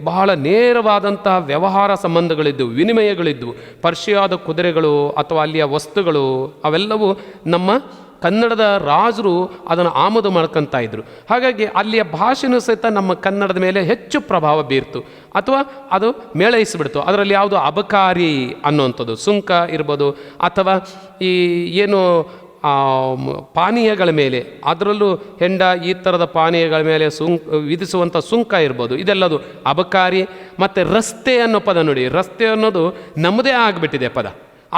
ಬಹಳ ನೇರವಾದಂತಹ ವ್ಯವಹಾರ ಸಂಬಂಧಗಳಿದ್ದವು, ವಿನಿಮಯಗಳಿದ್ದವು. ಪರ್ಷಿಯಾದ ಕುದುರೆಗಳು ಅಥವಾ ಅಲ್ಲಿಯ ವಸ್ತುಗಳು ಅವೆಲ್ಲವೂ ನಮ್ಮ ಕನ್ನಡದ ರಾಜರು ಅದನ್ನು ಆಮದು ಮಾಡ್ಕೊತಾ ಇದ್ರು. ಹಾಗಾಗಿ ಅಲ್ಲಿಯ ಭಾಷೆನೂ ಸಹಿತ ನಮ್ಮ ಕನ್ನಡದ ಮೇಲೆ ಹೆಚ್ಚು ಪ್ರಭಾವ ಬೀರ್ತು ಅಥವಾ ಅದು ಮೇಳೈಸಿಬಿಡ್ತು. ಅದರಲ್ಲಿ ಯಾವುದು ಅಬಕಾರಿ ಅನ್ನುವಂಥದ್ದು, ಸುಂಕ ಇರ್ಬೋದು, ಅಥವಾ ಈ ಏನು ಪಾನೀಯಗಳ ಮೇಲೆ, ಅದರಲ್ಲೂ ಹೆಂಡ ಈ ಥರದ ಪಾನೀಯಗಳ ಮೇಲೆ ವಿಧಿಸುವಂಥ ಸುಂಕ ಇರ್ಬೋದು, ಇದೆಲ್ಲದು ಅಬಕಾರಿ. ಮತ್ತು ರಸ್ತೆ ಅನ್ನೋ ಪದ ನೋಡಿ, ರಸ್ತೆ ಅನ್ನೋದು ನಮ್ಮದೇ ಆಗಿಬಿಟ್ಟಿದೆ ಪದ,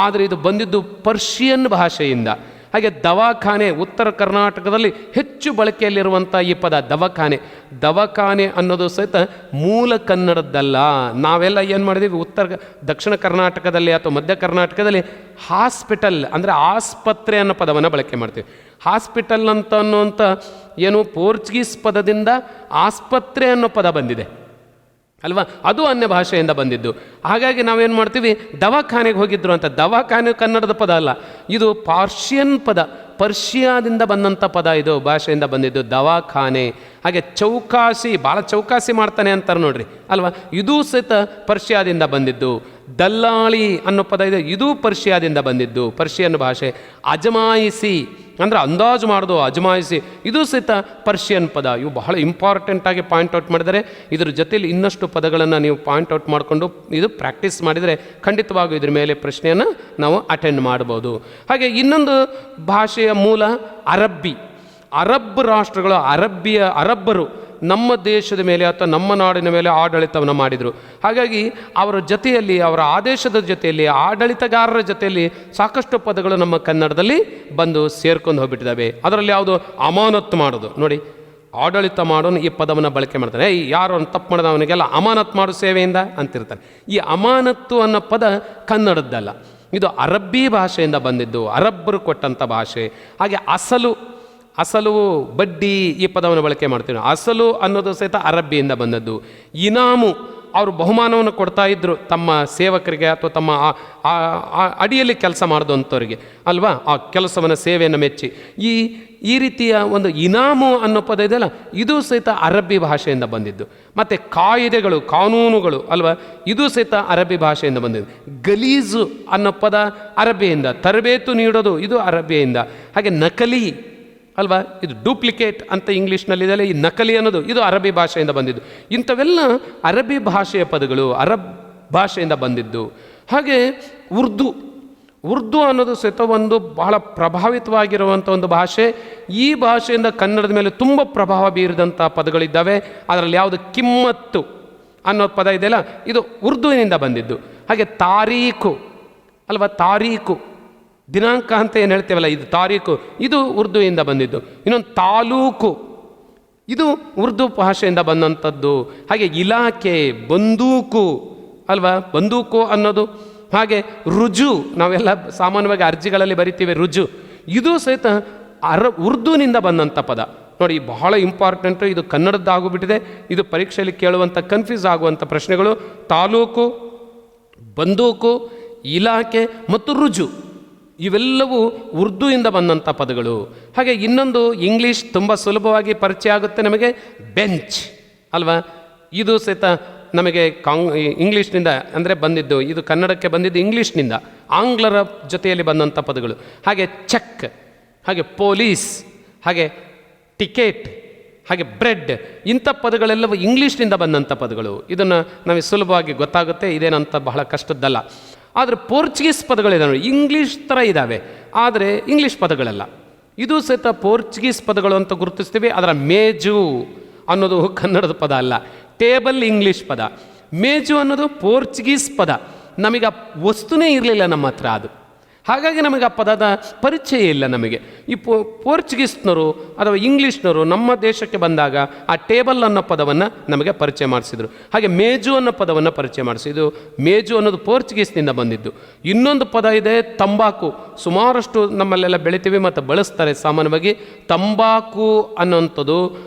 ಆದರೆ ಇದು ಬಂದಿದ್ದು ಪರ್ಷಿಯನ್ ಭಾಷೆಯಿಂದ. ಹಾಗೆ ದವಾಖಾನೆ, ಉತ್ತರ ಕರ್ನಾಟಕದಲ್ಲಿ ಹೆಚ್ಚು ಬಳಕೆಯಲ್ಲಿರುವಂಥ ಈ ಪದ ದವಾಖಾನೆ. ದವಾಖಾನೆ ಅನ್ನೋದು ಸಹಿತ ಮೂಲ ಕನ್ನಡದ್ದಲ್ಲ. ನಾವೆಲ್ಲ ಏನು ಮಾಡಿದ್ದೀವಿ, ದಕ್ಷಿಣ ಕರ್ನಾಟಕದಲ್ಲಿ ಅಥವಾ ಮಧ್ಯ ಕರ್ನಾಟಕದಲ್ಲಿ ಹಾಸ್ಪಿಟಲ್ ಅಂದರೆ ಆಸ್ಪತ್ರೆ ಅನ್ನೋ ಪದವನ್ನು ಬಳಕೆ ಮಾಡ್ತೀವಿ. ಹಾಸ್ಪಿಟಲ್ ಅನ್ನುವಂಥ ಏನು ಪೋರ್ಚುಗೀಸ್ ಪದದಿಂದ ಆಸ್ಪತ್ರೆ ಅನ್ನೋ ಪದ ಬಂದಿದೆ ಅಲ್ವಾ, ಅದು ಅನ್ಯ ಭಾಷೆಯಿಂದ ಬಂದಿದ್ದು. ಹಾಗಾಗಿ ನಾವೇನು ಮಾಡ್ತೀವಿ, ದವಾಖಾನೆಗೆ ಹೋಗಿದ್ರು ಅಂತ. ದವಾಖಾನೆ ಕನ್ನಡದ ಪದ ಅಲ್ಲ, ಇದು ಪಾರ್ಷಿಯನ್ ಪದ, ಪರ್ಷಿಯಾದಿಂದ ಬಂದಂಥ ಪದ, ಇದು ಭಾಷೆಯಿಂದ ಬಂದಿದ್ದು ದವಾಖಾನೆ. ಹಾಗೆ ಚೌಕಾಸಿ, ಭಾಳ ಚೌಕಾಸಿ ಮಾಡ್ತಾನೆ ಅಂತಾರೆ ನೋಡ್ರಿ ಅಲ್ವಾ, ಇದೂ ಸಹಿತ ಪರ್ಷಿಯಾದಿಂದ ಬಂದಿದ್ದು. ದಲ್ಲಾಳಿ ಅನ್ನೋ ಪದ ಇದೆ, ಇದೂ ಪರ್ಷಿಯಾದಿಂದ ಬಂದಿದ್ದು, ಪರ್ಷಿಯನ್ ಭಾಷೆ. ಅಜಮಾಯಿಸಿ ಅಂದರೆ ಅಂದಾಜು ಮಾಡೋದು, ಅಜಮಾಯಿಸಿ, ಇದು ಸಹಿತ ಪರ್ಷಿಯನ್ ಪದ. ಇವು ಬಹಳ ಇಂಪಾರ್ಟೆಂಟಾಗಿ ಪಾಯಿಂಟ್ಔಟ್ ಮಾಡಿದರೆ, ಇದ್ರ ಜೊತೆಲಿ ಇನ್ನಷ್ಟು ಪದಗಳನ್ನು ನೀವು ಪಾಯಿಂಟ್ಔಟ್ ಮಾಡಿಕೊಂಡು ಇದು ಪ್ರಾಕ್ಟೀಸ್ ಮಾಡಿದರೆ ಖಂಡಿತವಾಗೂ ಇದ್ರ ಮೇಲೆ ಪ್ರಶ್ನೆಯನ್ನು ನಾವು ಅಟೆಂಡ್ ಮಾಡ್ಬೋದು. ಹಾಗೆ ಇನ್ನೊಂದು ಭಾಷೆಯ ಮೂಲ ಅರಬ್ಬಿ. ಅರಬ್ ರಾಷ್ಟ್ರಗಳು, ಅರಬ್ಬರು ನಮ್ಮ ದೇಶದ ಮೇಲೆ ಅಥವಾ ನಮ್ಮ ನಾಡಿನ ಮೇಲೆ ಆಡಳಿತವನ್ನು ಮಾಡಿದರು. ಹಾಗಾಗಿ ಅವರ ಜೊತೆಯಲ್ಲಿ, ಅವರ ಆದೇಶದ ಜೊತೆಯಲ್ಲಿ, ಆಡಳಿತಗಾರರ ಜೊತೆಯಲ್ಲಿ ಸಾಕಷ್ಟು ಪದಗಳು ನಮ್ಮ ಕನ್ನಡದಲ್ಲಿ ಬಂದು ಸೇರ್ಕೊಂಡು ಹೋಗ್ಬಿಟ್ಟಿದ್ದಾವೆ. ಅದರಲ್ಲಿ ಯಾವುದು ಅಮಾನತ್ತು ಮಾಡೋದು ನೋಡಿ, ಆಡಳಿತ ಮಾಡೋನು ಈ ಪದವನ್ನು ಬಳಕೆ ಮಾಡ್ತಾನೆ. ಯಾರು ತಪ್ಪು ಮಾಡಿದ ಅವನಿಗೆಲ್ಲ ಅಮಾನತ್ ಮಾಡು ಸೇವೆಯಿಂದ ಅಂತಿರ್ತಾನೆ. ಈ ಅಮಾನತ್ತು ಅನ್ನೋ ಪದ ಕನ್ನಡದ್ದಲ್ಲ, ಇದು ಅರಬ್ಬಿ ಭಾಷೆಯಿಂದ ಬಂದಿದ್ದು, ಅರಬ್ಬರು ಕೊಟ್ಟಂಥ ಭಾಷೆ. ಹಾಗೆ ಅಸಲು ಬಡ್ಡಿ ಈ ಪದವನ್ನು ಬಳಕೆ ಮಾಡ್ತೀವಿ. ಅಸಲು ಅನ್ನೋದು ಸಹಿತ ಅರಬ್ಬಿಯಿಂದ ಬಂದದ್ದು. ಇನಾಮು, ಅವರು ಬಹುಮಾನವನ್ನು ಕೊಡ್ತಾ ಇದ್ದರು ತಮ್ಮ ಸೇವಕರಿಗೆ ಅಥವಾ ತಮ್ಮ ಅಡಿಯಲ್ಲಿ ಕೆಲಸ ಮಾಡಿದಂಥವ್ರಿಗೆ ಅಲ್ವಾ, ಆ ಕೆಲಸವನ್ನು ಸೇವೆಯನ್ನು ಮೆಚ್ಚಿ. ಈ ರೀತಿಯ ಒಂದು ಇನಾಮು ಅನ್ನೋ ಪದ ಇದೆಯಲ್ಲ, ಇದು ಸಹಿತ ಅರಬ್ಬಿ ಭಾಷೆಯಿಂದ ಬಂದಿದ್ದು. ಮತ್ತು ಕಾಯಿದೆಗಳು, ಕಾನೂನುಗಳು ಅಲ್ವಾ, ಇದು ಸಹಿತ ಅರಬ್ಬಿ ಭಾಷೆಯಿಂದ ಬಂದಿದ್ದು. ಗಲೀಜು ಅನ್ನೋ ಪದ ಅರಬ್ಬಿಯಿಂದ, ತರಬೇತು ನೀಡೋದು ಇದು ಅರಬ್ಬಿಯಿಂದ. ಹಾಗೆ ನಕಲಿ ಅಲ್ವಾ, ಇದು ಡೂಪ್ಲಿಕೇಟ್ ಅಂತ ಇಂಗ್ಲೀಷ್ನಲ್ಲಿದೆಯಲ್ಲ, ಈ ನಕಲಿ ಅನ್ನೋದು ಇದು ಅರಬ್ಬಿ ಭಾಷೆಯಿಂದ ಬಂದಿದ್ದು. ಇಂಥವೆಲ್ಲ ಅರಬ್ಬಿ ಭಾಷೆಯ ಪದಗಳು, ಅರಬ್ ಭಾಷೆಯಿಂದ ಬಂದಿದ್ದು. ಹಾಗೆ ಉರ್ದು ಅನ್ನೋದು ಸಹಿತ ಒಂದು ಬಹಳ ಪ್ರಭಾವಿತವಾಗಿರುವಂಥ ಒಂದು ಭಾಷೆ. ಈ ಭಾಷೆಯಿಂದ ಕನ್ನಡದ ಮೇಲೆ ತುಂಬ ಪ್ರಭಾವ ಬೀರಿದಂಥ ಪದಗಳಿದ್ದಾವೆ. ಅದರಲ್ಲಿ ಯಾವುದು ಕಿಮ್ಮತ್ತು ಅನ್ನೋ ಪದ ಇದೆಯಲ್ಲ, ಇದು ಉರ್ದುವಿನಿಂದ ಬಂದಿದ್ದು. ಹಾಗೆ ತಾರೀಖು ಅಲ್ವಾ, ತಾರೀಖು ದಿನಾಂಕ ಅಂತ ಏನು ಹೇಳ್ತೇವಲ್ಲ, ಇದು ತಾರೀಖು, ಇದು ಉರ್ದುವಿಂದ ಬಂದಿದ್ದು. ಇನ್ನೊಂದು ತಾಲೂಕು, ಇದು ಉರ್ದು ಭಾಷೆಯಿಂದ ಬಂದಂಥದ್ದು. ಹಾಗೆ ಇಲಾಖೆ, ಬಂದೂಕು ಅಲ್ವಾ, ಬಂದೂಕು ಅನ್ನೋದು. ಹಾಗೆ ರುಜು, ನಾವೆಲ್ಲ ಸಾಮಾನ್ಯವಾಗಿ ಅರ್ಜಿಗಳಲ್ಲಿ ಬರಿತೀವಿ ರುಜು, ಇದು ಸಹಿತ ಉರ್ದುವಿನಿಂದ ಬಂದಂಥ ಪದ ನೋಡಿ. ಬಹಳ ಇಂಪಾರ್ಟೆಂಟು, ಇದು ಕನ್ನಡದ್ದಾಗೋಗ್ಬಿಟ್ಟಿದೆ. ಇದು ಪರೀಕ್ಷೆಯಲ್ಲಿ ಕೇಳುವಂಥ ಕನ್ಫ್ಯೂಸ್ ಆಗುವಂಥ ಪ್ರಶ್ನೆಗಳು. ತಾಲೂಕು, ಬಂದೂಕು, ಇಲಾಖೆ ಮತ್ತು ರುಜು ಇವೆಲ್ಲವೂ ಉರ್ದುವಿಂದ ಬಂದಂಥ ಪದಗಳು. ಹಾಗೆ ಇನ್ನೊಂದು ಇಂಗ್ಲೀಷ್ ತುಂಬ ಸುಲಭವಾಗಿ ಪರಿಚಯ ಆಗುತ್ತೆ ನಮಗೆ, ಬೆಂಚ್ ಅಲ್ವಾ, ಇದು ಸಹಿತ ನಮಗೆ ಇಂಗ್ಲೀಷ್ನಿಂದ ಅಂದರೆ ಬಂದಿದ್ದು, ಇದು ಕನ್ನಡಕ್ಕೆ ಬಂದಿದ್ದು ಇಂಗ್ಲೀಷ್ನಿಂದ, ಆಂಗ್ಲರ ಜೊತೆಯಲ್ಲಿ ಬಂದಂಥ ಪದಗಳು. ಹಾಗೆ ಚೆಕ್, ಹಾಗೆ ಪೊಲೀಸ್, ಹಾಗೆ ಟಿಕೆಟ್, ಹಾಗೆ ಬ್ರೆಡ್, ಇಂಥ ಪದಗಳೆಲ್ಲವೂ ಇಂಗ್ಲೀಷ್ನಿಂದ ಬಂದಂಥ ಪದಗಳು. ಇದನ್ನು ನಮಗೆ ಸುಲಭವಾಗಿ ಗೊತ್ತಾಗುತ್ತೆ, ಇದೇನಂತ ಬಹಳ ಕಷ್ಟದ್ದಲ್ಲ. ಆದರೆ ಪೋರ್ಚುಗೀಸ್ ಪದಗಳಿದಾವೆ, ಇಂಗ್ಲೀಷ್ ಥರ ಇದ್ದಾವೆ, ಆದರೆ ಇಂಗ್ಲೀಷ್ ಪದಗಳಲ್ಲ. ಇದು ಸಹಿತ ಪೋರ್ಚುಗೀಸ್ ಪದಗಳು ಅಂತ ಗುರುತಿಸ್ತೀವಿ. ಅದರ ಮೇಜು ಅನ್ನೋದು ಕನ್ನಡದ ಪದ ಅಲ್ಲ, ಟೇಬಲ್ ಇಂಗ್ಲೀಷ್ ಪದ. ಮೇಜು ಅನ್ನೋದು ಪೋರ್ಚುಗೀಸ್ ಪದ. ನಮಗೆ ಆ ವಸ್ತುನೇ ಇರಲಿಲ್ಲ ನಮ್ಮ ಹತ್ರ, ಅದು ಹಾಗಾಗಿ ನಮಗೆ ಆ ಪದದ ಪರಿಚಯ ಇಲ್ಲ ನಮಗೆ. ಈ ಪೋರ್ಚುಗೀಸ್ನವರು ಅಥವಾ ಇಂಗ್ಲೀಷ್ನವರು ನಮ್ಮ ದೇಶಕ್ಕೆ ಬಂದಾಗ ಆ ಟೇಬಲ್ ಅನ್ನೋ ಪದವನ್ನು ನಮಗೆ ಪರಿಚಯ ಮಾಡಿಸಿದರು. ಹಾಗೆ ಮೇಜು ಅನ್ನೋ ಪದವನ್ನು ಪರಿಚಯ ಮಾಡಿಸಿದ್ದು. ಮೇಜು ಅನ್ನೋದು ಪೋರ್ಚುಗೀಸ್ನಿಂದ ಬಂದಿದ್ದು. ಇನ್ನೊಂದು ಪದ ಇದೆ ತಂಬಾಕು, ಸುಮಾರಷ್ಟು ನಮ್ಮಲ್ಲೆಲ್ಲ ಬೆಳಿತೀವಿ ಮತ್ತು ಬಳಸ್ತಾರೆ ಸಾಮಾನ್ಯವಾಗಿ. ತಂಬಾಕು ಅನ್ನೋಂಥದ್ದು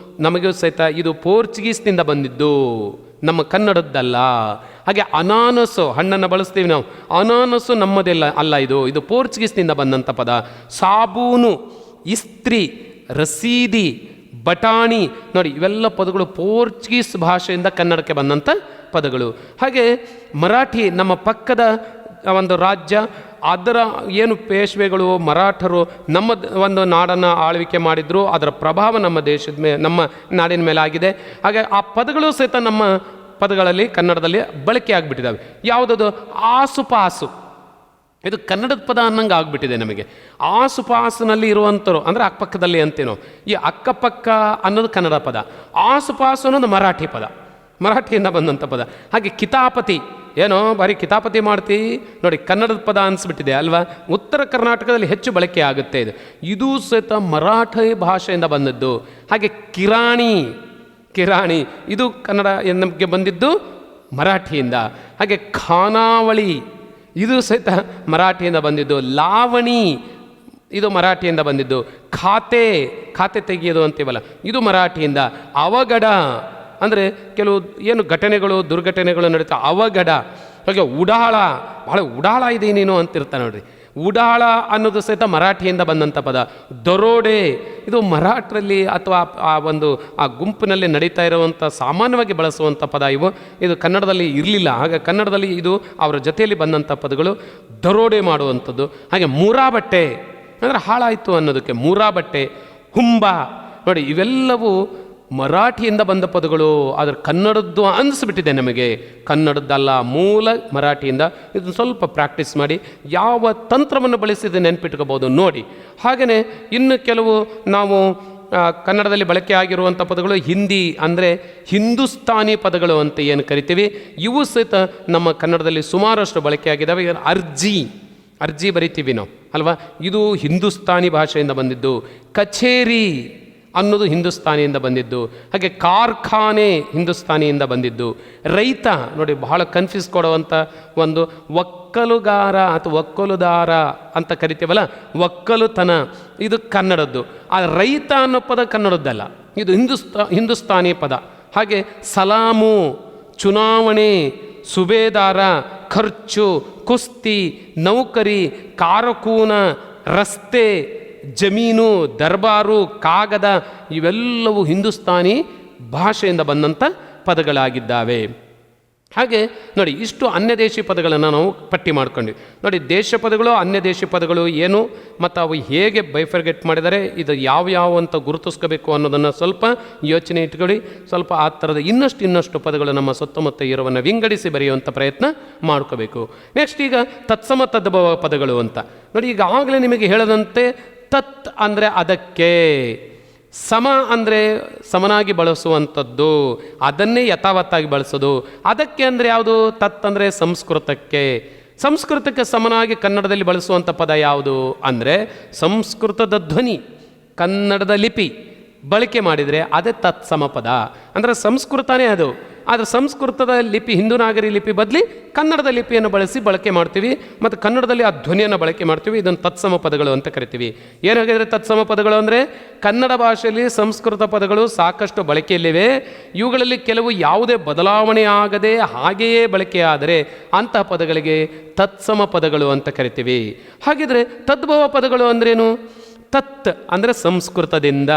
ನಮಗೂ ಸಹಿತ ಇದು ಪೋರ್ಚುಗೀಸ್ನಿಂದ ಬಂದಿದ್ದು, ನಮ್ಮ ಕನ್ನಡದ್ದಲ್ಲ. ಹಾಗೆ ಅನಾನಸು, ಹಣ್ಣನ್ನು ಬಳಸ್ತೀವಿ ನಾವು, ಅನಾನಸು ನಮ್ಮದೆಲ್ಲ ಅಲ್ಲ, ಇದು ಪೋರ್ಚುಗೀಸ್ನಿಂದ ಬಂದಂಥ ಪದ. ಸಾಬೂನು, ಇಸ್ತ್ರಿ, ರಸೀದಿ, ಬಟಾಣಿ ನೋಡಿ, ಇವೆಲ್ಲ ಪದಗಳು ಪೋರ್ಚುಗೀಸ್ ಭಾಷೆಯಿಂದ ಕನ್ನಡಕ್ಕೆ ಬಂದಂಥ ಪದಗಳು. ಹಾಗೆ ಮರಾಠಿ, ನಮ್ಮ ಪಕ್ಕದ ಒಂದು ರಾಜ್ಯ, ಅದರ ಏನು ಪೇಶ್ವೆಗಳು ಮರಾಠರು ನಮ್ಮ ಒಂದು ನಾಡನ್ನು ಆಳ್ವಿಕೆ ಮಾಡಿದ್ರು, ಅದರ ಪ್ರಭಾವ ನಮ್ಮ ದೇಶದ ಮೇಲೆ, ನಮ್ಮ ನಾಡಿನ ಮೇಲೆ ಆಗಿದೆ. ಹಾಗೆ ಆ ಪದಗಳು ಸಹಿತ ನಮ್ಮ ಪದಗಳಲ್ಲಿ ಕನ್ನಡದಲ್ಲಿ ಬಳಕೆ ಆಗಿಬಿಟ್ಟಿದ್ದಾವೆ. ಯಾವುದದು? ಆಸುಪಾಸು, ಇದು ಕನ್ನಡದ ಪದ ಅನ್ನಂಗೆ ಆಗಿಬಿಟ್ಟಿದೆ ನಮಗೆ. ಆಸುಪಾಸಿನಲ್ಲಿ ಇರುವಂಥವ್ರು ಅಂದರೆ ಅಕ್ಕಪಕ್ಕದಲ್ಲಿ ಅಂತೇನೋ, ಈ ಅಕ್ಕಪಕ್ಕ ಅನ್ನೋದು ಕನ್ನಡ ಪದ, ಆಸುಪಾಸು ಅನ್ನೋದು ಮರಾಠಿ ಪದ, ಮರಾಠಿಯಿಂದ ಬಂದಂಥ ಪದ. ಹಾಗೆ ಕಿತಾಪತಿ, ಏನೋ ಬರೀ ಕಿತಾಪತಿ ಮಾಡ್ತೀವಿ ನೋಡಿ, ಕನ್ನಡದ ಪದ ಅನಿಸ್ಬಿಟ್ಟಿದೆ ಅಲ್ವಾ. ಉತ್ತರ ಕರ್ನಾಟಕದಲ್ಲಿ ಹೆಚ್ಚು ಬಳಕೆ ಆಗುತ್ತೆ ಇದು ಸಹಿತ ಮರಾಠಿ ಭಾಷೆಯಿಂದ ಬಂದದ್ದು. ಹಾಗೆ ಕಿರಾಣಿ, ಇದು ಕನ್ನಡ ನಮಗೆ ಬಂದಿದ್ದು ಮರಾಠಿಯಿಂದ. ಹಾಗೆ ಖಾನಾವಳಿ, ಇದು ಸಹಿತ ಮರಾಠಿಯಿಂದ ಬಂದಿದ್ದು. ಲಾವಣಿ, ಇದು ಮರಾಠಿಯಿಂದ ಬಂದಿದ್ದು. ಖಾತೆ ತೆಗೆಯೋದು ಅಂತೀವಲ್ಲ, ಇದು ಮರಾಠಿಯಿಂದ. ಅವಘಡ ಅಂದರೆ ಕೆಲವು ಏನು ಘಟನೆಗಳು ದುರ್ಘಟನೆಗಳು ನಡೀತಾ, ಅವಘಡ. ಹಾಗೆ ಉಡಾಳ, ಭಾಳ ಉಡಾಳ ಇದೆ ನೀನು ಅಂತಿರ್ತಾನೆ ನೋಡ್ರಿ, ಉಡಾಳ ಅನ್ನೋದು ಸಹಿತ ಮರಾಠಿಯಿಂದ ಬಂದಂಥ ಪದ. ದರೋಡೆ, ಇದು ಮರಾಠರಲ್ಲಿ ಅಥವಾ ಆ ಗುಂಪಿನಲ್ಲಿ ನಡೀತಾ ಇರುವಂಥ ಸಾಮಾನ್ಯವಾಗಿ ಬಳಸುವಂಥ ಪದ ಇದು ಕನ್ನಡದಲ್ಲಿ ಇರಲಿಲ್ಲ. ಹಾಗೆ ಕನ್ನಡದಲ್ಲಿ ಇದು ಅವರ ಜೊತೆಯಲ್ಲಿ ಬಂದಂಥ ಪದಗಳು. ದರೋಡೆ ಮಾಡುವಂಥದ್ದು. ಹಾಗೆ ಮೂರಾಬಟ್ಟೆ ಅಂದರೆ ಹಾಳಾಯಿತು ಅನ್ನೋದಕ್ಕೆ ಮೂರಾಬಟ್ಟೆ. ಹುಂಬ ನೋಡಿ, ಇವೆಲ್ಲವೂ ಮರಾಠಿಯಿಂದ ಬಂದ ಪದಗಳು, ಆದರೆ ಕನ್ನಡದ್ದು ಅನಿಸ್ಬಿಟ್ಟಿದೆ ನಮಗೆ, ಕನ್ನಡದ್ದಲ್ಲ, ಮೂಲ ಮರಾಠಿಯಿಂದ. ಇದನ್ನು ಸ್ವಲ್ಪ ಪ್ರಾಕ್ಟೀಸ್ ಮಾಡಿ ಯಾವ ತಂತ್ರವನ್ನು ಬಳಸಿದ ನೆನಪಿಟ್ಕೋಬೋದು ನೋಡಿ. ಹಾಗೆಯೇ ಇನ್ನು ಕೆಲವು ನಾವು ಕನ್ನಡದಲ್ಲಿ ಬಳಕೆ ಆಗಿರುವಂಥ ಪದಗಳು ಹಿಂದಿ ಅಂದರೆ ಹಿಂದೂಸ್ತಾನಿ ಪದಗಳು ಅಂತ ಏನು ಕರಿತೀವಿ, ಇವು ಸಹಿತ ನಮ್ಮ ಕನ್ನಡದಲ್ಲಿ ಸುಮಾರಷ್ಟು ಬಳಕೆ ಆಗಿದ್ದಾವೆ. ಈಗ ಅರ್ಜಿ ಬರಿತೀವಿ ನಾವು ಅಲ್ವಾ, ಇದು ಹಿಂದೂಸ್ತಾನಿ ಭಾಷೆಯಿಂದ ಬಂದಿದ್ದು. ಕಚೇರಿ ಅನ್ನೋದು ಹಿಂದೂಸ್ತಾನಿಯಿಂದ ಬಂದಿದ್ದು. ಹಾಗೆ ಕಾರ್ಖಾನೆ ಹಿಂದೂಸ್ತಾನಿಯಿಂದ ಬಂದಿದ್ದು. ರೈತ ನೋಡಿ, ಬಹಳ ಕನ್ಫ್ಯೂಸ್ ಕೊಡುವಂಥ ಒಂದು ಒಕ್ಕಲುಗಾರ ಅಥವಾ ಒಕ್ಕಲುದಾರ ಅಂತ ಕರಿತೀವಲ್ಲ, ಒಕ್ಕಲುತನ, ಇದು ಕನ್ನಡದ್ದು. ಆ ರೈತ ಅನ್ನೋ ಪದ ಕನ್ನಡದ್ದಲ್ಲ, ಇದು ಹಿಂದೂಸ್ತಾನಿ ಪದ. ಹಾಗೆ ಸಲಾಮು, ಚುನಾವಣೆ, ಸುಬೇದಾರ, ಖರ್ಚು, ಕುಸ್ತಿ, ನೌಕರಿ, ಕಾರಕೂನ, ರಸ್ತೆ, ಜಮೀನು, ದರ್ಬಾರು, ಕಾಗದ, ಇವೆಲ್ಲವೂ ಹಿಂದೂಸ್ತಾನಿ ಭಾಷೆಯಿಂದ ಬಂದಂಥ ಪದಗಳಾಗಿದ್ದಾವೆ. ಹಾಗೆ ನೋಡಿ, ಇಷ್ಟು ಅನ್ಯದೇಶಿ ಪದಗಳನ್ನು ನಾವು ಪಟ್ಟಿ ಮಾಡ್ಕೊಂಡ್ವಿ. ನೋಡಿ, ದೇಶ ಪದಗಳು, ಅನ್ಯದೇಶಿ ಪದಗಳು ಏನು ಮತ್ತು ಅವು ಹೇಗೆ ಬೈಫರ್ಗೆಟ್ ಮಾಡಿದ್ದಾರೆ, ಇದು ಯಾವ ಅಂತ ಗುರುತಿಸ್ಕೋಬೇಕು ಅನ್ನೋದನ್ನು ಸ್ವಲ್ಪ ಯೋಚನೆ ಇಟ್ಕೊಳ್ಳಿ. ಸ್ವಲ್ಪ ಆ ಥರದ ಇನ್ನಷ್ಟು ಪದಗಳು ನಮ್ಮ ಸುತ್ತಮುತ್ತ ಇರುವನ್ನು ವಿಂಗಡಿಸಿ ಬರೆಯುವಂಥ ಪ್ರಯತ್ನ ಮಾಡ್ಕೋಬೇಕು. ನೆಕ್ಸ್ಟ್ ಈಗ ತತ್ಸಮ ತದ್ಭವ ಪದಗಳು ಅಂತ ನೋಡಿ. ಈಗಾಗಲೇ ನಿಮಗೆ ಹೇಳದಂತೆ ತತ್ ಅಂದರೆ ಅದಕ್ಕೆ, ಸಮ ಅಂದರೆ ಸಮನಾಗಿ ಬಳಸುವಂಥದ್ದು, ಅದನ್ನೇ ಯಥಾವತ್ತಾಗಿ ಬಳಸೋದು. ಅದಕ್ಕೆ ಅಂದರೆ ಯಾವುದು? ತತ್ ಅಂದರೆ ಸಂಸ್ಕೃತಕ್ಕೆ ಸಮನಾಗಿ ಕನ್ನಡದಲ್ಲಿ ಬಳಸುವಂಥ ಪದ ಯಾವುದು ಅಂದರೆ ಸಂಸ್ಕೃತದ ಧ್ವನಿ, ಕನ್ನಡದ ಲಿಪಿ ಬಳಕೆ ಮಾಡಿದರೆ ಅದೇ ತತ್ಸಮ ಪದ. ಅಂದರೆ ಸಂಸ್ಕೃತನೇ ಅದು, ಆದರೆ ಸಂಸ್ಕೃತದ ಲಿಪಿ, ಹಿಂದೂ ನಾಗರಿ ಲಿಪಿ ಬದಲಿ ಕನ್ನಡದ ಲಿಪಿಯನ್ನು ಬಳಕೆ ಮಾಡ್ತೀವಿ ಮತ್ತು ಕನ್ನಡದಲ್ಲಿ ಆ ಧ್ವನಿಯನ್ನು ಬಳಕೆ ಮಾಡ್ತೀವಿ. ಇದನ್ನು ತತ್ಸಮ ಪದಗಳು ಅಂತ ಕರಿತೀವಿ. ಏನಾಗಿದ್ರೆ ತತ್ಸಮ ಪದಗಳು ಅಂದರೆ ಕನ್ನಡ ಭಾಷೆಯಲ್ಲಿ ಸಂಸ್ಕೃತ ಪದಗಳು ಸಾಕಷ್ಟು ಬಳಕೆಯಲ್ಲಿವೆ. ಇವುಗಳಲ್ಲಿ ಕೆಲವು ಯಾವುದೇ ಬದಲಾವಣೆ ಆಗದೆ ಹಾಗೆಯೇ ಬಳಕೆಯಾದರೆ ಅಂತಹ ಪದಗಳಿಗೆ ತತ್ಸಮ ಪದಗಳು ಅಂತ ಕರಿತೀವಿ. ಹಾಗಿದ್ರೆ ತದ್ಭವ ಪದಗಳು ಅಂದ್ರೇನು? ತತ್ ಅಂದರೆ ಸಂಸ್ಕೃತದಿಂದ,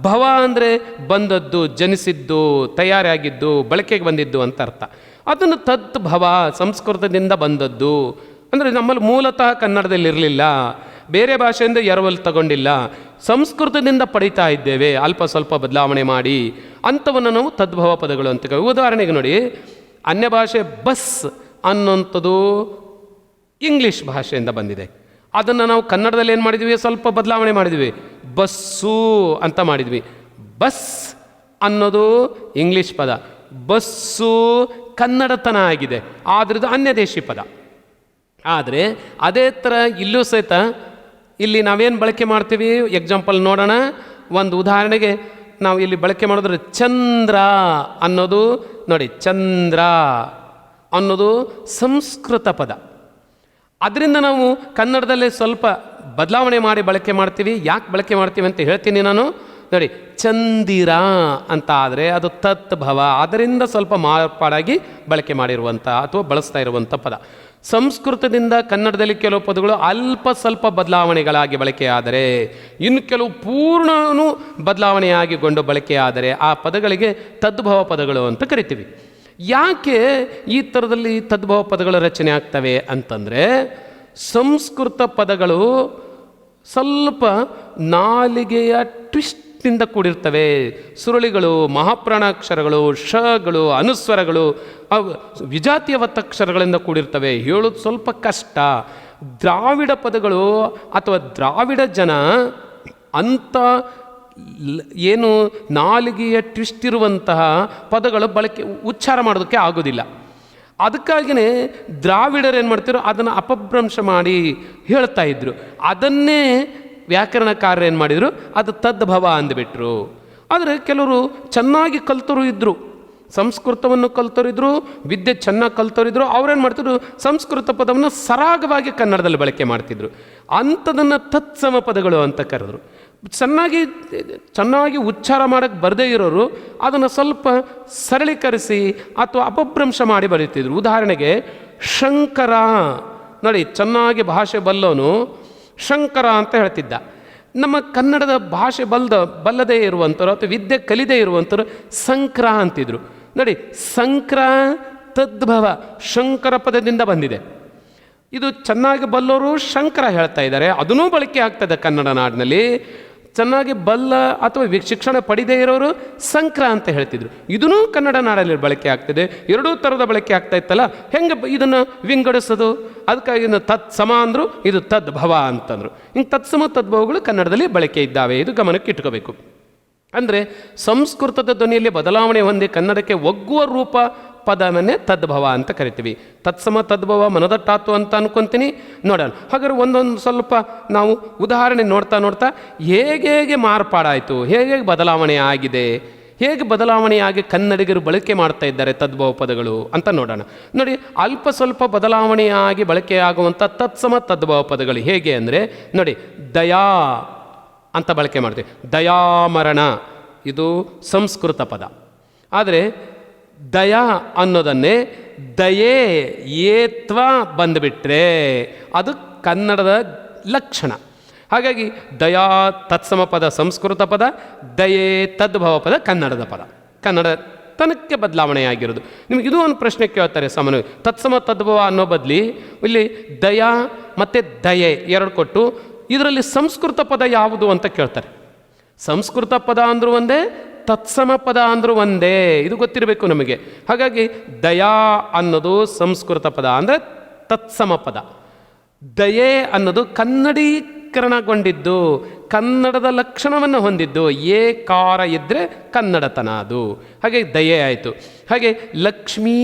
ಭವ ಅಂದರೆ ಬಂದದ್ದು, ಜನಿಸಿದ್ದು, ತಯಾರಾಗಿದ್ದು, ಬಳಕೆಗೆ ಬಂದಿದ್ದು ಅಂತ ಅರ್ಥ. ಅದನ್ನು ತತ್ ಭವ, ಸಂಸ್ಕೃತದಿಂದ ಬಂದದ್ದು ಅಂದರೆ ನಮ್ಮಲ್ಲಿ ಮೂಲತಃ ಕನ್ನಡದಲ್ಲಿ ಇರಲಿಲ್ಲ, ಬೇರೆ ಭಾಷೆಯಿಂದ ಎರವಲು ತಗೊಂಡಿಲ್ಲ, ಸಂಸ್ಕೃತದಿಂದ ಪಡಿತಾ ಇದ್ದೇವೆ, ಅಲ್ಪ ಸ್ವಲ್ಪ ಬದಲಾವಣೆ ಮಾಡಿ, ಅಂಥವನ್ನು ನಾವು ತದ್ಭವ ಪದಗಳು ಅಂತ. ಉದಾಹರಣೆಗೆ ನೋಡಿ, ಅನ್ಯ ಭಾಷೆ ಬಸ್ ಅನ್ನೋಂಥದ್ದು ಇಂಗ್ಲೀಷ್ ಭಾಷೆಯಿಂದ ಬಂದಿದೆ. ಅದನ್ನು ನಾವು ಕನ್ನಡದಲ್ಲಿ ಏನು ಮಾಡಿದ್ವಿ? ಸ್ವಲ್ಪ ಬದಲಾವಣೆ ಮಾಡಿದ್ವಿ, ಬಸ್ಸು ಅಂತ ಮಾಡಿದ್ವಿ. ಬಸ್ ಅನ್ನೋದು ಇಂಗ್ಲೀಷ್ ಪದ, ಬಸ್ಸು ಕನ್ನಡತನ ಆಗಿದೆ, ಆದ್ರದ್ದು ಅನ್ಯದೇಶಿ ಪದ. ಆದರೆ ಅದೇ ಥರ ಇಲ್ಲೂ ಸಹಿತ ಇಲ್ಲಿ ನಾವೇನು ಬಳಕೆ ಮಾಡ್ತೀವಿ? ಎಕ್ಸಾಂಪಲ್ ನೋಡೋಣ. ಒಂದು ಉದಾಹರಣೆಗೆ ನಾವು ಇಲ್ಲಿ ಬಳಕೆ ಮಾಡಿದ್ರೆ ಚಂದ್ರ ಅನ್ನೋದು ನೋಡಿ, ಚಂದ್ರ ಅನ್ನೋದು ಸಂಸ್ಕೃತ ಪದ. ಅದರಿಂದ ನಾವು ಕನ್ನಡದಲ್ಲಿ ಸ್ವಲ್ಪ ಬದಲಾವಣೆ ಮಾಡಿ ಬಳಕೆ ಮಾಡ್ತೀವಿ. ಯಾಕೆ ಬಳಕೆ ಮಾಡ್ತೀವಿ ಅಂತ ಹೇಳ್ತೀನಿ ನಾನು. ನೋಡಿ, ಚಂದಿರ ಅಂತ ಆದರೆ ಅದು ತತ್ಭವ, ಅದರಿಂದ ಸ್ವಲ್ಪ ಮಾರ್ಪಾಡಾಗಿ ಬಳಕೆ ಮಾಡಿರುವಂಥ ಅಥವಾ ಬಳಸ್ತಾ ಇರುವಂಥ ಪದ. ಸಂಸ್ಕೃತದಿಂದ ಕನ್ನಡದಲ್ಲಿ ಕೆಲವು ಪದಗಳು ಅಲ್ಪ ಸ್ವಲ್ಪ ಬದಲಾವಣೆಗಳಾಗಿ ಬಳಕೆಯಾದರೆ, ಇನ್ನು ಕೆಲವು ಪೂರ್ಣನೂ ಬದಲಾವಣೆಯಾಗಿಕೊಂಡು ಬಳಕೆಯಾದರೆ ಆ ಪದಗಳಿಗೆ ತದ್ಭವ ಪದಗಳು ಅಂತ ಕರಿತೀವಿ. ಯಾಕೆ ಈ ಥರದಲ್ಲಿ ತದ್ಭವ ಪದಗಳ ರಚನೆ ಆಗ್ತವೆ ಅಂತಂದರೆ, ಸಂಸ್ಕೃತ ಪದಗಳು ಸ್ವಲ್ಪ ನಾಲಿಗೆಯ ಟ್ವಿಸ್ಟಿಂದ ಕೂಡಿರ್ತವೆ. ಸುರುಳಿಗಳು, ಮಹಾಪ್ರಾಣಾಕ್ಷರಗಳು, ಶಗಳು, ಅನುಸ್ವರಗಳು, ವಿಜಾತಿಯ ಒತ್ತಕ್ಷರಗಳಿಂದ ಕೂಡಿರ್ತವೆ. ಹೇಳೋದು ಸ್ವಲ್ಪ ಕಷ್ಟ. ದ್ರಾವಿಡ ಪದಗಳು ಅಥವಾ ದ್ರಾವಿಡ ಜನ ಅಂಥ ಏನು ನಾಲಿಗೆಯ ಟ್ವಿಸ್ಟ್ ಇರುವಂತಹ ಪದಗಳು ಉಚ್ಚಾರ ಮಾಡೋದಕ್ಕೆ ಆಗೋದಿಲ್ಲ. ಅದಕ್ಕಾಗಿಯೇ ದ್ರಾವಿಡರು ಏನು ಮಾಡ್ತಿರೋ ಅದನ್ನು ಅಪಭ್ರಂಶ ಮಾಡಿ ಹೇಳ್ತಾ ಇದ್ರು. ಅದನ್ನೇ ವ್ಯಾಕರಣಕಾರರು ಏನು ಮಾಡಿದರು? ಅದು ತದ್ಭವ ಅಂದುಬಿಟ್ರು. ಆದರೆ ಕೆಲವರು ಚೆನ್ನಾಗಿ ಕಲ್ತರು ಇದ್ದರು, ಸಂಸ್ಕೃತವನ್ನು ಕಲ್ತರಿದ್ರು, ವಿದ್ಯೆ ಚೆನ್ನಾಗಿ ಕಲ್ತರಿದ್ರು. ಅವ್ರೇನು ಮಾಡ್ತಿದ್ರು? ಸಂಸ್ಕೃತ ಪದವನ್ನು ಸರಾಗವಾಗಿ ಕನ್ನಡದಲ್ಲಿ ಬಳಕೆ ಮಾಡ್ತಿದ್ರು. ಅಂಥದನ್ನು ತತ್ಸಮ ಪದಗಳು ಅಂತ ಕರೆದ್ರು. ಚೆನ್ನಾಗಿ ಉಚ್ಚಾರ ಮಾಡೋಕ್ಕೆ ಬರದೇ ಇರೋರು ಅದನ್ನು ಸ್ವಲ್ಪ ಸರಳೀಕರಿಸಿ ಅಥವಾ ಅಪಭ್ರಂಶ ಮಾಡಿ ಬರೀತಿದ್ರು. ಉದಾಹರಣೆಗೆ ಶಂಕರ ನೋಡಿ, ಚೆನ್ನಾಗಿ ಭಾಷೆ ಬಲ್ಲೋನು ಶಂಕರ ಅಂತ ಹೇಳ್ತಿದ್ದ. ನಮ್ಮ ಕನ್ನಡದ ಭಾಷೆ ಬಲ್ಲದೇ ಇರುವಂಥವ್ರು ಅಥವಾ ವಿದ್ಯೆ ಕಲಿದೇ ಇರುವಂಥವ್ರು ಸಂಕ್ರ ಅಂತಿದ್ರು. ನೋಡಿ, ಸಂಕ್ರ ತದ್ಭವ ಶಂಕರ ಪದದಿಂದ ಬಂದಿದೆ. ಇದು ಚೆನ್ನಾಗಿ ಬಲ್ಲೋರು ಶಂಕರ ಹೇಳ್ತಾ ಇದ್ದಾರೆ, ಅದನ್ನೂ ಬಳಕೆ ಆಗ್ತದೆ ಕನ್ನಡ ನಾಡಿನಲ್ಲಿ. ಚೆನ್ನಾಗಿ ಬಲ್ಲ ಅಥವಾ ಶಿಕ್ಷಣ ಪಡೆದೇ ಇರೋರು ಸಂಕ್ರ ಅಂತ ಹೇಳ್ತಿದ್ರು. ಇದನ್ನೂ ಕನ್ನಡ ನಾಡಲ್ಲಿ ಬಳಕೆ ಆಗ್ತದೆ. ಎರಡೂ ಥರದ ಬಳಕೆ ಆಗ್ತಾ ಇತ್ತಲ್ಲ, ಹೆಂಗೆ ಇದನ್ನು ವಿಂಗಡಿಸೋದು? ಅದಕ್ಕಾಗಿ ತತ್ಸಮ ಅಂದರು, ಇದು ತದ್ಭವ ಅಂತಂದರು. ಹಿಂಗೆ ತತ್ಸಮ ತದ್ಭವಗಳು ಕನ್ನಡದಲ್ಲಿ ಬಳಕೆ ಇದ್ದಾವೆ, ಇದು ಗಮನಕ್ಕೆ ಇಟ್ಕೋಬೇಕು. ಅಂದರೆ ಸಂಸ್ಕೃತದ ಧ್ವನಿಯಲ್ಲಿ ಬದಲಾವಣೆ ಹೊಂದಿ ಕನ್ನಡಕ್ಕೆ ಒಗ್ಗುವ ರೂಪ ಪದವನ್ನೇ ತದ್ಭವ ಅಂತ ಕರಿತೀವಿ. ತತ್ಸಮ ತದ್ಭವ ಮನದಟ್ಟಾತು ಅಂತ ಅನ್ಕೊತೀನಿ. ನೋಡೋಣ ಹಾಗಾದ್ರೆ ಒಂದೊಂದು ಸ್ವಲ್ಪ ನಾವು ಉದಾಹರಣೆ ನೋಡ್ತಾ ನೋಡ್ತಾ ಹೇಗೆ ಮಾರ್ಪಾಡಾಯಿತು, ಹೇಗೆ ಬದಲಾವಣೆ ಆಗಿದೆ, ಹೇಗೆ ಬದಲಾವಣೆಯಾಗಿ ಕನ್ನಡಿಗರು ಬಳಕೆ ಮಾಡ್ತಾ ಇದ್ದಾರೆ ತದ್ಭವ ಪದಗಳು ಅಂತ ನೋಡೋಣ. ನೋಡಿ, ಅಲ್ಪ ಸ್ವಲ್ಪ ಬದಲಾವಣೆಯಾಗಿ ಬಳಕೆಯಾಗುವಂಥ ತತ್ಸಮ ತದ್ಭವ ಪದಗಳು ಹೇಗೆ ಅಂದರೆ, ನೋಡಿ, ದಯಾ ಅಂತ ಬಳಕೆ ಮಾಡ್ತೀವಿ. ದಯಾಮರಣ ಇದು ಸಂಸ್ಕೃತ ಪದ. ಆದರೆ ದಯಾ ಅನ್ನೋದನ್ನೇ ದಯೆ ಏತ್ವ ಬಂದುಬಿಟ್ರೆ ಅದು ಕನ್ನಡದ ಲಕ್ಷಣ. ಹಾಗಾಗಿ ದಯಾ ತತ್ಸಮ ಪದ ಸಂಸ್ಕೃತ ಪದ, ದಯೆ ತದ್ಭವ ಪದ ಕನ್ನಡದ ಪದ. ಕನ್ನಡ ತನಕ್ಕೆ ಬದಲಾವಣೆಯಾಗಿರೋದು. ನಿಮಗೆ ಇದು ಒಂದು ಪ್ರಶ್ನೆ ಕೇಳ್ತಾರೆ ಸಾಮಾನ್ಯವಾಗಿ. ತತ್ಸಮ ತದ್ಭವ ಅನ್ನೋ ಬದಲಿ ಇಲ್ಲಿ ದಯಾ ಮತ್ತು ದಯೆ ಎರಡು ಕೊಟ್ಟು ಇದರಲ್ಲಿ ಸಂಸ್ಕೃತ ಪದ ಯಾವುದು ಅಂತ ಕೇಳ್ತಾರೆ. ಸಂಸ್ಕೃತ ಪದ ಅಂದರೂ ಒಂದೇ, ತತ್ಸಮ ಪದ ಅಂದರೂ ಒಂದೇ, ಇದು ಗೊತ್ತಿರಬೇಕು ನಮಗೆ. ಹಾಗಾಗಿ ದಯಾ ಅನ್ನೋದು ಸಂಸ್ಕೃತ ಪದ ಅಂದರೆ ತತ್ಸಮ ಪದ. ದಯೆ ಅನ್ನೋದು ಕನ್ನಡೀಕರಣಗೊಂಡಿದ್ದು, ಕನ್ನಡದ ಲಕ್ಷಣವನ್ನು ಹೊಂದಿದ್ದು. ಏಕಾರ ಇದ್ದರೆ ಕನ್ನಡತನ ಅದು, ಹಾಗೆ ದಯೆ ಆಯಿತು. ಹಾಗೆ ಲಕ್ಷ್ಮೀ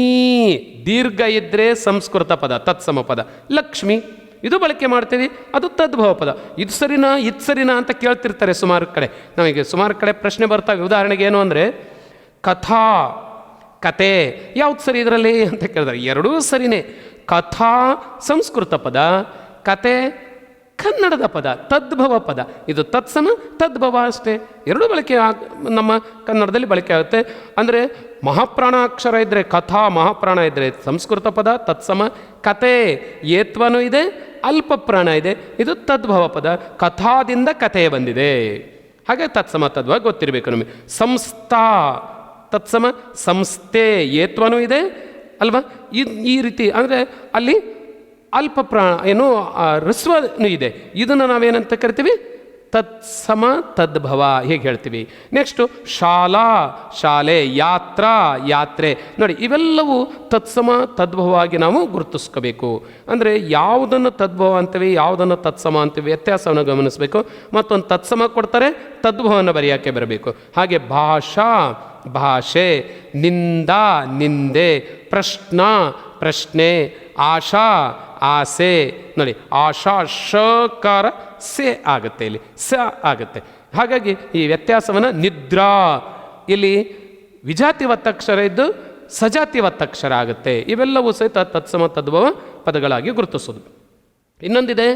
ದೀರ್ಘ ಇದ್ದರೆ ಸಂಸ್ಕೃತ ಪದ ತತ್ಸಮ ಪದ. ಲಕ್ಷ್ಮಿ ಇದು ಬಳಕೆ ಮಾಡ್ತೀವಿ, ಅದು ತದ್ಭವ ಪದ. ಇದು ಸರಿನಾ ಇದು ಸರಿನಾ ಅಂತ ಕೇಳ್ತಿರ್ತಾರೆ ಸುಮಾರು ಕಡೆ. ನಮಗೆ ಸುಮಾರು ಕಡೆ ಪ್ರಶ್ನೆ ಬರ್ತಾವೆ. ಉದಾಹರಣೆಗೆ ಏನು ಅಂದರೆ ಕಥಾ ಕತೆ ಯಾವ್ದು ಸರಿ ಇದರಲ್ಲಿ ಅಂತ ಕೇಳಿದ್ರೆ ಎರಡೂ ಸರಿನೇ. ಕಥಾ ಸಂಸ್ಕೃತ ಪದ, ಕತೆ ಕನ್ನಡದ ಪದ, ತದ್ಭವ ಪದ. ಇದು ತತ್ಸಮ ತದ್ಭವ ಅಷ್ಟೇ, ಎರಡೂ ಬಳಕೆ ನಮ್ಮ ಕನ್ನಡದಲ್ಲಿ ಬಳಕೆ ಆಗುತ್ತೆ. ಅಂದರೆ ಮಹಾಪ್ರಾಣಾಕ್ಷರ ಇದ್ದರೆ ಕಥಾ, ಮಹಾಪ್ರಾಣ ಇದ್ದರೆ ಸಂಸ್ಕೃತ ಪದ ತತ್ಸಮ. ಕತೆ ಏತ್ವನೂ ಇದೆ, ಅಲ್ಪ ಪ್ರಾಣ ಇದೆ, ಇದು ತದ್ಭವ ಪದ. ಕಥಾದಿಂದ ಕಥೆ ಬಂದಿದೆ, ಹಾಗೆ ತತ್ಸಮ ತದ್ಭವ ಗೊತ್ತಿರಬೇಕು ನಮಗೆ. ಸಂಸ್ಥಾ ತತ್ಸಮ, ಸಂಸ್ಥೆ ಏತ್ವನೂ ಇದೆ ಅಲ್ವಾ. ಈ ರೀತಿ ಅಂದರೆ ಅಲ್ಲಿ ಅಲ್ಪ ಪ್ರಾಣ ಏನು ಹ್ರಸ್ವನೂ ಇದೆ. ಇದನ್ನು ನಾವೇನಂತ ಕರಿತೀವಿ ತತ್ಸಮ ತದ್ಭವ ಹೇಗೆ ಹೇಳ್ತೀವಿ. ನೆಕ್ಸ್ಟು ಶಾಲಾ ಶಾಲೆ, ಯಾತ್ರಾ ಯಾತ್ರೆ. ನೋಡಿ, ಇವೆಲ್ಲವೂ ತತ್ಸಮ ತದ್ಭವವಾಗಿ ನಾವು ಗುರುತಿಸ್ಕೋಬೇಕು. ಅಂದರೆ ಯಾವುದನ್ನು ತದ್ಭವ ಅಂತೀವಿ, ಯಾವುದನ್ನು ತತ್ಸಮ ಅಂತೀವಿ, ವ್ಯತ್ಯಾಸವನ್ನು ಗಮನಿಸಬೇಕು. ಮತ್ತೊಂದು ತತ್ಸಮ ಕೊಡ್ತಾರೆ, ತದ್ಭವವನ್ನು ಬರೆಯೋಕ್ಕೆ ಬರಬೇಕು. ಹಾಗೆ ಭಾಷಾ ಭಾಷೆ, ನಿಂದ ನಿಂದೆ, ಪ್ರಶ್ನ ಪ್ರಶ್ನೆ, ಆಶಾ ಆಸೆ. ನೋಡಿ, ಆಶಾ ಶಕಾರ ಸೆ ಆಗುತ್ತೆ, ಇಲ್ಲಿ ಸ ಆಗುತ್ತೆ. ಹಾಗಾಗಿ ಈ ವ್ಯತ್ಯಾಸವನ್ನು ನಿದ್ರಾ ಇಲ್ಲಿ ವಿಜಾತಿ ಒತ್ತಕ್ಷರ ಇದ್ದು ಸಜಾತಿ ಒತ್ತಕ್ಷರ ಆಗುತ್ತೆ. ಇವೆಲ್ಲವೂ ಸಹಿತ ತತ್ಸಮ ತದ್ಭವ ಪದಗಳಾಗಿ ಗುರುತಿಸೋದು. ಇನ್ನೊಂದಿದೆ,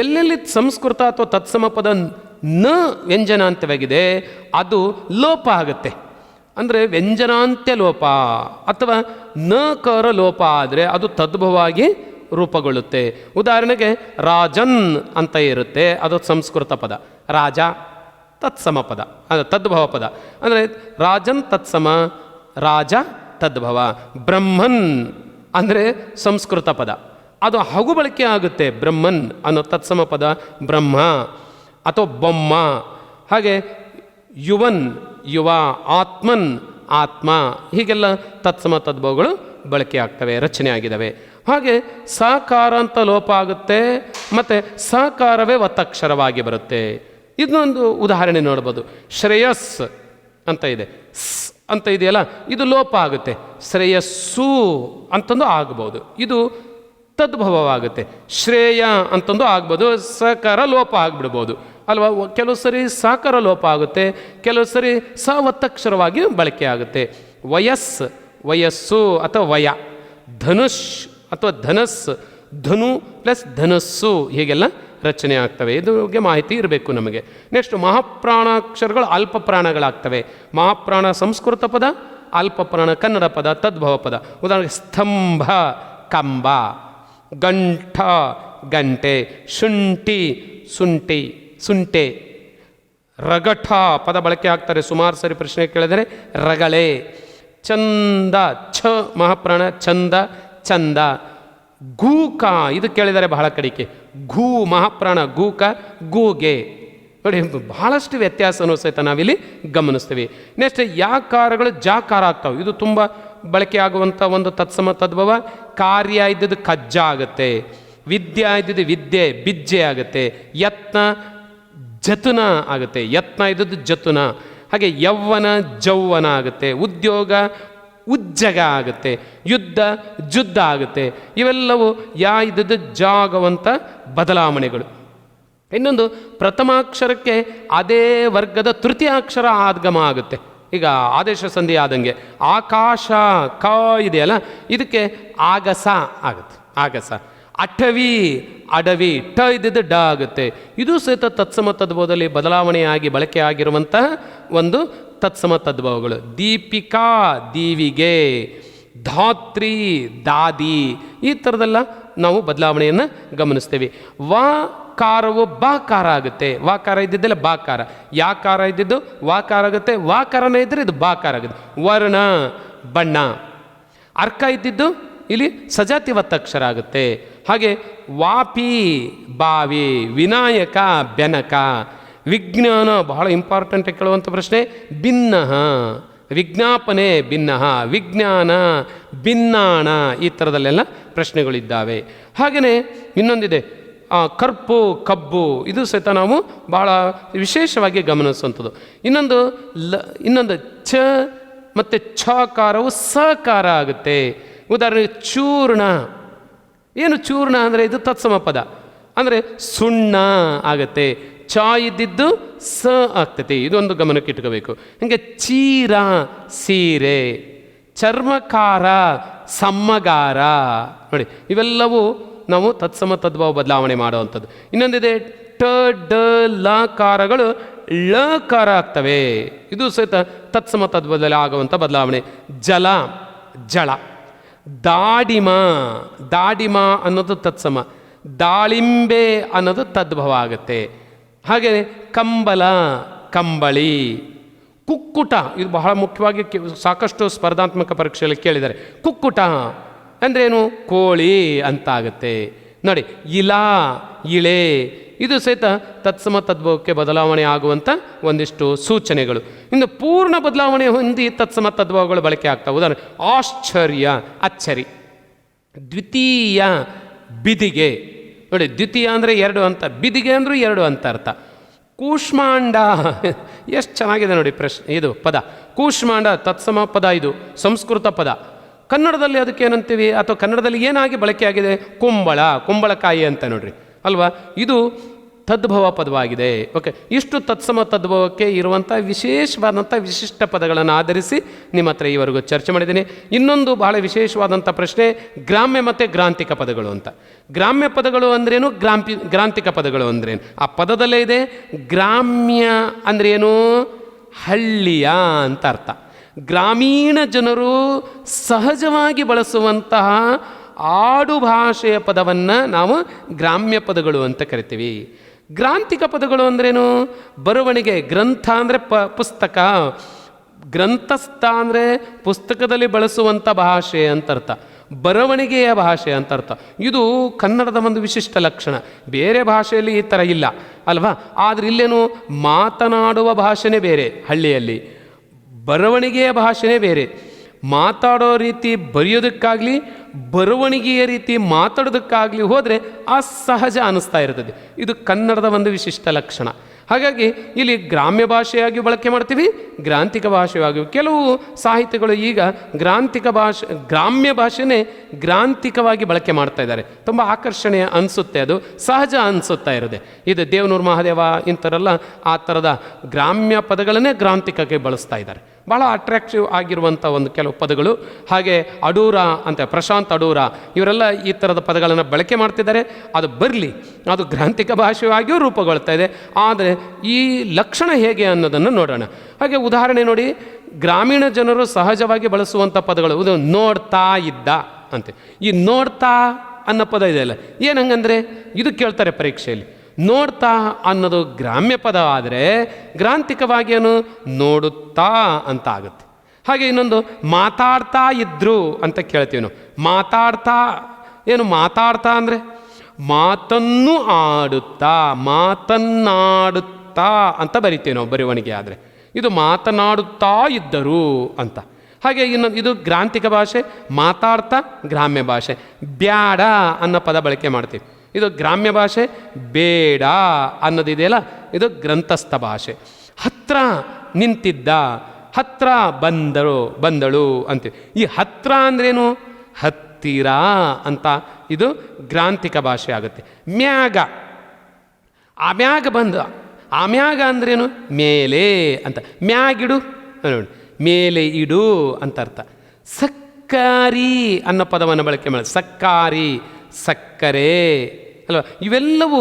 ಎಲ್ಲೆಲ್ಲಿ ಸಂಸ್ಕೃತ ಅಥವಾ ತತ್ಸಮ ಪದ ನ ವ್ಯಂಜನಾಂತ್ಯವಾಗಿದೆ ಅದು ಲೋಪ ಆಗುತ್ತೆ. ಅಂದರೆ ವ್ಯಂಜನಾಂತ್ಯ ಲೋಪ ಅಥವಾ ನ ಕರ ಲೋಪ ಆದರೆ ಅದು ತದ್ಭವವಾಗಿ ರೂಪುಗೊಳ್ಳುತ್ತೆ. ಉದಾಹರಣೆಗೆ ರಾಜನ್ ಅಂತ ಇರುತ್ತೆ, ಅದು ಸಂಸ್ಕೃತ ಪದ. ರಾಜ ತತ್ಸಮ ಪದ, ಅದು ತದ್ಭವ ಪದ. ಅಂದರೆ ರಾಜನ್ ತತ್ಸಮ, ರಾಜ ತದ್ಭವ. ಬ್ರಹ್ಮನ್ ಅಂದರೆ ಸಂಸ್ಕೃತ ಪದ, ಅದು ಹಗು ಬಳಕೆ ಆಗುತ್ತೆ. ಬ್ರಹ್ಮನ್ ಅನ್ನೋ ತತ್ಸಮ ಪದ ಬ್ರಹ್ಮ ಅಥವಾ ಬೊಮ್ಮ. ಹಾಗೆ ಯುವನ್ ಯುವ, ಆತ್ಮನ್ ಆತ್ಮ. ಹೀಗೆಲ್ಲ ತತ್ಸಮ ತದ್ಭವಗಳು ಬಳಕೆ ಆಗ್ತವೆ, ರಚನೆ ಆಗಿದ್ದಾವೆ. ಹಾಗೆ ಸಾಕಾರ ಅಂತ ಲೋಪ ಆಗುತ್ತೆ, ಮತ್ತು ಸಾಕಾರವೇ ಒತ್ತಕ್ಷರವಾಗಿ ಬರುತ್ತೆ. ಇದನ್ನೊಂದು ಉದಾಹರಣೆ ನೋಡ್ಬೋದು. ಶ್ರೇಯಸ್ ಅಂತ ಇದೆ, ಸ್ ಅಂತ ಇದೆಯಲ್ಲ, ಇದು ಲೋಪ ಆಗುತ್ತೆ. ಶ್ರೇಯಸ್ಸು ಅಂತಂದು ಆಗ್ಬೋದು, ಇದು ತದ್ಭವವಾಗುತ್ತೆ. ಶ್ರೇಯ ಅಂತಂದು ಆಗ್ಬೋದು, ಸಕಾರ ಲೋಪ ಆಗಿಬಿಡ್ಬೋದು ಅಲ್ವಾ. ಕೆಲವು ಸರಿ ಸಾಕಾರ ಲೋಪ ಆಗುತ್ತೆ, ಕೆಲವು ಸರಿ ಸ ಒತ್ತಕ್ಷರವಾಗಿ ಬಳಕೆ ಆಗುತ್ತೆ. ವಯಸ್ ವಯಸ್ಸು ಅಥವಾ ವಯ. ಧನುಷ್ ಅಥವಾ ಧನಸ್, ಧನು ಪ್ಲಸ್ ಧನಸ್ಸು, ಹೀಗೆಲ್ಲ ರಚನೆ ಆಗ್ತವೆ. ಇದ್ರ ಮಾಹಿತಿ ಇರಬೇಕು ನಮಗೆ. ನೆಕ್ಸ್ಟ್ ಮಹಾಪ್ರಾಣಾಕ್ಷರಗಳು ಅಲ್ಪ ಪ್ರಾಣಗಳಾಗ್ತವೆ. ಮಹಾಪ್ರಾಣ ಸಂಸ್ಕೃತ ಪದ, ಅಲ್ಪ ಪ್ರಾಣ ಕನ್ನಡ ಪದ, ತದ್ಭವ ಪದ. ಉದಾಹರಣೆಗೆ ಸ್ತಂಭ ಕಂಬ, ಗಂಠ ಗಂಟೆ, ಶುಂಠಿ ಸುಂಟಿ ಸುಂಟೆ, ರಗಠ ಪದ ಬಳಕೆ ಆಗ್ತಾರೆ. ಸುಮಾರು ಸರಿ ಪ್ರಶ್ನೆ ಕೇಳಿದರೆ ರಗಳೆ. ಚಂದ ಛ ಮಹಾಪ್ರಾಣ ಚಂದ ಚಂದ. ಗೂಕ ಇದು ಕೇಳಿದರೆ ಬಹಳ ಕಡಿಕೆ. ಘೂ ಮಹಾಪ್ರಾಣ ಗೂಕ ಗೂಗೆ. ನೋಡಿ, ಬಹಳಷ್ಟು ವ್ಯತ್ಯಾಸನೂ ಸಹಿತ ನಾವಿಲ್ಲಿ ಗಮನಿಸ್ತೀವಿ. ನೆಕ್ಸ್ಟ್ ಯಾಕಾರಗಳು ಜಾಕಾರ ಆಗ್ತಾವೆ. ಇದು ತುಂಬ ಬಳಕೆ ಆಗುವಂಥ ಒಂದು ತತ್ಸಮ ತದ್ಭವ. ಕಾರ್ಯ ಇದ್ದದ್ದು ಕಜ್ಜ ಆಗುತ್ತೆ, ವಿದ್ಯೆ ಇದ್ದದ್ದು ವಿದ್ಯೆ ಬಿಜ್ಜೆ ಆಗುತ್ತೆ, ಯತ್ನ ಜತುನ ಆಗುತ್ತೆ, ಯತ್ನ ಇದ್ದದ್ದು ಜತುನ. ಹಾಗೆ ಯೌವನ ಜೌವನ ಆಗುತ್ತೆ, ಉದ್ಯೋಗ ಉಜ್ಜಗ ಆಗುತ್ತೆ, ಯುದ್ಧ ಜುದ್ಧ ಆಗುತ್ತೆ. ಇವೆಲ್ಲವೂ ಇದ್ದದ್ದು ಜಾಗವಂತ ಬದಲಾವಣೆಗಳು. ಇನ್ನೊಂದು ಪ್ರಥಮಾಕ್ಷರಕ್ಕೆ ಅದೇ ವರ್ಗದ ತೃತೀಯಾಕ್ಷರ ಆಗಮ ಆಗುತ್ತೆ. ಈಗ ಆದೇಶ ಸಂಧಿ ಆದಂಗೆ ಆಕಾಶ ಕ ಇದೆಯಲ್ಲ, ಇದಕ್ಕೆ ಆಗಸ ಆಗುತ್ತೆ, ಆಗಸ. ಅಟವಿ ಅಡವಿ ಟ ಇದ್ದಿದ್ದು ಡ ಆಗುತ್ತೆ. ಇದು ಸಹಿತ ತತ್ಸಮ ತದ್ಭವದಲ್ಲಿ ಬದಲಾವಣೆಯಾಗಿ ಬಳಕೆ ಆಗಿರುವಂತಹ ಒಂದು ತತ್ಸಮ ತದ್ಭವಗಳು. ದೀಪಿಕಾ ದೀವಿಗೆ, ಧಾತ್ರಿ ದಾದಿ, ಈ ಥರದೆಲ್ಲ ನಾವು ಬದಲಾವಣೆಯನ್ನು ಗಮನಿಸ್ತೇವೆ. ವಾಕಾರವು ಬಾಕಾರ ಆಗುತ್ತೆ, ವಾಕಾರ ಇದ್ದಿದ್ದೆಲ್ಲ ಬಾಕಾರ, ಯಾಕಾರ ಇದ್ದಿದ್ದು ವಾಕಾರ ಆಗುತ್ತೆ, ವಾಕಾರನೇ ಇದ್ದರೆ ಇದು ಬಾಕಾರ ಆಗುತ್ತೆ. ವರ್ಣ ಬಣ್ಣ, ಅರ್ಕ ಇದ್ದಿದ್ದು ಇಲ್ಲಿ ಸಜಾತಿ ಒತ್ತಕ್ಷರ ಆಗುತ್ತೆ. ಹಾಗೆ ವಾಪಿ ಬಾವಿ, ವಿನಾಯಕ ಬೆನಕ, ವಿಜ್ಞಾನ ಬಹಳ ಇಂಪಾರ್ಟೆಂಟ್ ಕೇಳುವಂಥ ಪ್ರಶ್ನೆ. ಭಿನ್ನ ವಿಜ್ಞಾಪನೆ ಭಿನ್ನ, ವಿಜ್ಞಾನ ಭಿನ್ನಾಣ, ಈ ಥರದಲ್ಲೆಲ್ಲ ಪ್ರಶ್ನೆಗಳಿದ್ದಾವೆ. ಹಾಗೆಯೇ ಇನ್ನೊಂದಿದೆ ಕರ್ಪು ಕಬ್ಬು, ಇದು ಸಹಿತ ನಾವು ಭಾಳ ವಿಶೇಷವಾಗಿ ಗಮನಿಸುವಂಥದ್ದು. ಇನ್ನೊಂದು ಚ ಮತ್ತು ಛಕಾರವು ಸಕಾರ ಆಗುತ್ತೆ. ಉದಾಹರಣೆ ಚೂರ್ಣ, ಏನು ಚೂರ್ಣ ಅಂದರೆ ಇದು ತತ್ಸಮ ಪದ, ಅಂದರೆ ಸುಣ್ಣ ಆಗತ್ತೆ. ಚ ಇದ್ದಿದ್ದು ಸ ಆಗ್ತೈತಿ, ಇದೊಂದು ಗಮನಕ್ಕೆ ಇಟ್ಕೋಬೇಕು. ಹೀಗೆ ಚೀರ ಸೀರೆ, ಚರ್ಮಕಾರ ಸಮ್ಮಗಾರ, ನೋಡಿ ಇವೆಲ್ಲವೂ ನಾವು ತತ್ಸಮ ತದ್ಭವ ಬದಲಾವಣೆ ಮಾಡುವಂಥದ್ದು. ಇನ್ನೊಂದಿದೆ ಟ ಡ ಲಕಾರಗಳು ಳಕಾರ ಆಗ್ತವೆ, ಇದು ಸಹಿತ ತತ್ಸಮ ತದ್ಭವದಲ್ಲಿ ಆಗುವಂಥ ಬದಲಾವಣೆ. ಜಲ ಜಳ, ದಾಡಿಮ ದಾಡಿಮ ಅನ್ನೋದು ತತ್ಸಮ, ದಾಳಿಂಬೆ ಅನ್ನೋದು ತದ್ಭವ ಆಗುತ್ತೆ. ಹಾಗೆ ಕಂಬಲ ಕಂಬಳಿ, ಕುಕ್ಕುಟ, ಇದು ಬಹಳ ಮುಖ್ಯವಾಗಿ ಸಾಕಷ್ಟು ಸ್ಪರ್ಧಾತ್ಮಕ ಪರೀಕ್ಷೆಯಲ್ಲಿ ಕೇಳಿದ್ದಾರೆ. ಕುಕ್ಕುಟ ಅಂದ್ರೇನು? ಕೋಳಿ ಅಂತ ಆಗುತ್ತೆ ನೋಡಿ. ಇಲಾ ಇಳೆ, ಇದು ಸಹಿತ ತತ್ಸಮ ತದ್ಭವಕ್ಕೆ ಬದಲಾವಣೆ ಆಗುವಂಥ ಒಂದಿಷ್ಟು ಸೂಚನೆಗಳು. ಇನ್ನು ಪೂರ್ಣ ಬದಲಾವಣೆ ಹೊಂದಿ ತತ್ಸಮ ತದ್ಭವಗಳು ಬಳಕೆ ಆಗ್ತವೆ. ಉದಾಹರಣೆ ಆಶ್ಚರ್ಯ ಅಚ್ಚರಿ, ದ್ವಿತೀಯ ಬಿದಿಗೆ, ನೋಡಿ ದ್ವಿತೀಯ ಅಂದರೆ 2 ಅಂತ, ಬಿದಿಗೆ ಅಂದರೂ 2 ಅಂತ ಅರ್ಥ. ಕೂಷ್ಮಾಂಡ, ಎಷ್ಟು ಚೆನ್ನಾಗಿದೆ ನೋಡಿ ಇದು ಪದ. ಕೂಷ್ಮಾಂಡ ತತ್ಸಮ ಪದ, ಇದು ಸಂಸ್ಕೃತ ಪದ. ಕನ್ನಡದಲ್ಲಿ ಅದಕ್ಕೆ ಏನಂತೀವಿ, ಅಥವಾ ಕನ್ನಡದಲ್ಲಿ ಏನಾಗಿ ಬಳಕೆ ಆಗಿದೆ? ಕುಂಬಳ, ಕುಂಬಳಕಾಯಿ ಅಂತ ನೋಡ್ರಿ ಅಲ್ವಾ. ಇದು ತದ್ಭವ ಪದವಾಗಿದೆ. ಓಕೆ, ಇಷ್ಟು ತತ್ಸಮ ತದ್ಭವಕ್ಕೆ ಇರುವಂಥ ವಿಶೇಷವಾದಂಥ ವಿಶಿಷ್ಟ ಪದಗಳನ್ನು ಆಧರಿಸಿ ನಿಮ್ಮ ಹತ್ರ ಈವರೆಗೂ ಚರ್ಚೆ ಮಾಡಿದ್ದೀನಿ. ಇನ್ನೊಂದು ಬಹಳ ವಿಶೇಷವಾದಂಥ ಪ್ರಶ್ನೆ, ಗ್ರಾಮ್ಯ ಮತ್ತು ಗ್ರಾಂಥಿಕ ಪದಗಳು ಅಂತ. ಗ್ರಾಮ್ಯ ಪದಗಳು ಅಂದ್ರೇನು, ಗ್ರಾಂಥಿಕ ಪದಗಳು ಅಂದ್ರೇನು? ಆ ಪದದಲ್ಲೇ ಇದೆ. ಗ್ರಾಮ್ಯ ಅಂದ್ರೇನು? ಹಳ್ಳಿಯ ಅಂತ ಅರ್ಥ. ಗ್ರಾಮೀಣ ಜನರು ಸಹಜವಾಗಿ ಬಳಸುವಂತಹ ಆಡು ಭಾಷೆಯ ಪದವನ್ನು ನಾವು ಗ್ರಾಮ್ಯ ಪದಗಳು ಅಂತ ಕರಿತೀವಿ. ಗ್ರಾಂಥಿಕ ಪದಗಳು ಅಂದ್ರೇನು? ಬರವಣಿಗೆ, ಗ್ರಂಥ ಅಂದರೆ ಪುಸ್ತಕ, ಗ್ರಂಥಸ್ಥ ಅಂದರೆ ಪುಸ್ತಕದಲ್ಲಿ ಬಳಸುವಂಥ ಭಾಷೆ ಅಂತ ಅರ್ಥ, ಬರವಣಿಗೆಯ ಭಾಷೆ ಅಂತ ಅರ್ಥ. ಇದು ಕನ್ನಡದ ಒಂದು ವಿಶಿಷ್ಟ ಲಕ್ಷಣ. ಬೇರೆ ಭಾಷೆಯಲ್ಲಿ ಈ ಥರ ಇಲ್ಲ ಅಲ್ವಾ. ಆದರೆ ಇಲ್ಲೇನು, ಮಾತನಾಡುವ ಭಾಷೆನೇ ಬೇರೆ, ಹಳ್ಳಿಯಲ್ಲಿ ಬರವಣಿಗೆಯ ಭಾಷೆನೇ ಬೇರೆ. ಮಾತಾಡೋ ರೀತಿ ಬರೆಯೋದಕ್ಕಾಗಲಿ, ಬರವಣಿಗೆಯ ರೀತಿ ಮಾತಾಡೋದಕ್ಕಾಗಲಿ ಹೋದರೆ ಅಸಹಜ ಅನ್ನಿಸ್ತಾ ಇರ್ತದೆ. ಇದು ಕನ್ನಡದ ಒಂದು ವಿಶಿಷ್ಟ ಲಕ್ಷಣ. ಹಾಗಾಗಿ ಇಲ್ಲಿ ಗ್ರಾಮ್ಯ ಭಾಷೆಯಾಗಿ ಬಳಕೆ ಮಾಡ್ತೀವಿ, ಗ್ರಾಂಥಿಕ ಭಾಷೆಯಾಗಿ. ಕೆಲವು ಸಾಹಿತ್ಯಗಳು ಈಗ ಗ್ರಾಮ್ಯ ಭಾಷೆನೇ ಗ್ರಾಂಥಿಕವಾಗಿ ಬಳಕೆ ಮಾಡ್ತಾ ಇದ್ದಾರೆ. ತುಂಬ ಆಕರ್ಷಣೀಯ ಅನಿಸುತ್ತೆ, ಅದು ಸಹಜ ಅನಿಸುತ್ತಾ ಇರೋದೆ. ಇದು ದೇವನೂರು ಮಹಾದೇವ ಇಂಥರೆಲ್ಲ ಆ ಥರದ ಗ್ರಾಮ್ಯ ಪದಗಳನ್ನೇ ಗ್ರಾಂಥಿಕಕ್ಕೆ ಬಳಸ್ತಾ ಇದ್ದಾರೆ. ಭಾಳ ಅಟ್ರಾಕ್ಟಿವ್ ಆಗಿರುವಂಥ ಒಂದು ಕೆಲವು ಪದಗಳು. ಹಾಗೆ ಅಡೂರ ಅಂತ, ಪ್ರಶಾಂತ್ ಅಡೂರ, ಇವರೆಲ್ಲ ಈ ಥರದ ಪದಗಳನ್ನು ಬಳಕೆ ಮಾಡ್ತಿದ್ದಾರೆ. ಅದು ಬರಲಿ, ಅದು ಗ್ರಾಂಥಿಕ ಭಾಷೆಯಾಗಿಯೂ ರೂಪುಗೊಳ್ತಾ ಇದೆ. ಆದರೆ ಈ ಲಕ್ಷಣ ಹೇಗೆ ಅನ್ನೋದನ್ನು ನೋಡೋಣ. ಹಾಗೆ ಉದಾಹರಣೆ ನೋಡಿ, ಗ್ರಾಮೀಣ ಜನರು ಸಹಜವಾಗಿ ಬಳಸುವಂಥ ಪದಗಳು. ಇದು ನೋಡ್ತಾ ಇದ್ದ ಅಂತೆ. ಈ ನೋಡ್ತಾ ಅನ್ನೋ ಪದ ಇದೆಯಲ್ಲ, ಏನು ಹಂಗಂದರೆ ಇದು ಕೇಳ್ತಾರೆ ಪರೀಕ್ಷೆಯಲ್ಲಿ. ನೋಡ್ತಾ ಅನ್ನೋದು ಗ್ರಾಮ್ಯ ಪದ ಆದರೆ ಗ್ರಾಂಥಿಕವಾಗಿ ಏನು, ನೋಡುತ್ತಾ ಅಂತ ಆಗುತ್ತೆ. ಹಾಗೆ ಇನ್ನೊಂದು ಮಾತಾಡ್ತಾ ಇದ್ರು ಅಂತ ಕೇಳ್ತೀವಿ ನಾವು. ಮಾತಾಡ್ತಾ ಏನು? ಮಾತಾಡ್ತಾ ಅಂದರೆ ಮಾತನ್ನು ಆಡುತ್ತಾ, ಮಾತನ್ನಾಡುತ್ತಾ ಅಂತ ಬರಿತೀವಿ ನಾವು ಬರವಣಿಗೆ. ಆದರೆ ಇದು ಮಾತನಾಡುತ್ತಾ ಇದ್ದರು ಅಂತ. ಹಾಗೆ ಇನ್ನೊಂದು, ಇದು ಗ್ರಾಂಥಿಕ ಭಾಷೆ, ಮಾತಾಡ್ತಾ ಗ್ರಾಮ್ಯ ಭಾಷೆ. ಬ್ಯಾಡ ಅನ್ನೋ ಪದ ಬಳಕೆ ಮಾಡ್ತೀವಿ, ಇದು ಗ್ರಾಮ್ಯ ಭಾಷೆ. ಬೇಡ ಅನ್ನೋದಿದೆಯಲ್ಲ, ಇದು ಗ್ರಂಥಸ್ಥ ಭಾಷೆ. ಹತ್ರ ನಿಂತಿದ್ದ, ಹತ್ರ ಬಂದಳು ಅಂತೀವಿ. ಈ ಹತ್ರ ಅಂದ್ರೇನು? ಹತ್ತಿರ ಅಂತ ಇದು ಗ್ರಾಂಥಿಕ ಭಾಷೆ ಆಗುತ್ತೆ. ಮ್ಯಾಗ, ಆಮ್ಯಾಗ ಬಂದ, ಆಮ್ಯಾಗ ಅಂದ್ರೇನು? ಮೇಲೆ ಅಂತ. ಮ್ಯಾಗಿಡು ನೋಡಿ, ಮೇಲೆ ಇಡು ಅಂತ ಅರ್ಥ. ಸಕ್ಕಾರಿ ಅನ್ನೋ ಪದವನ್ನು ಬಳಕೆ ಮಾಡಿ, ಸಕ್ಕಾರಿ, ಸಕ್ಕರೆ ಅಲ್ವಾ. ಇವೆಲ್ಲವೂ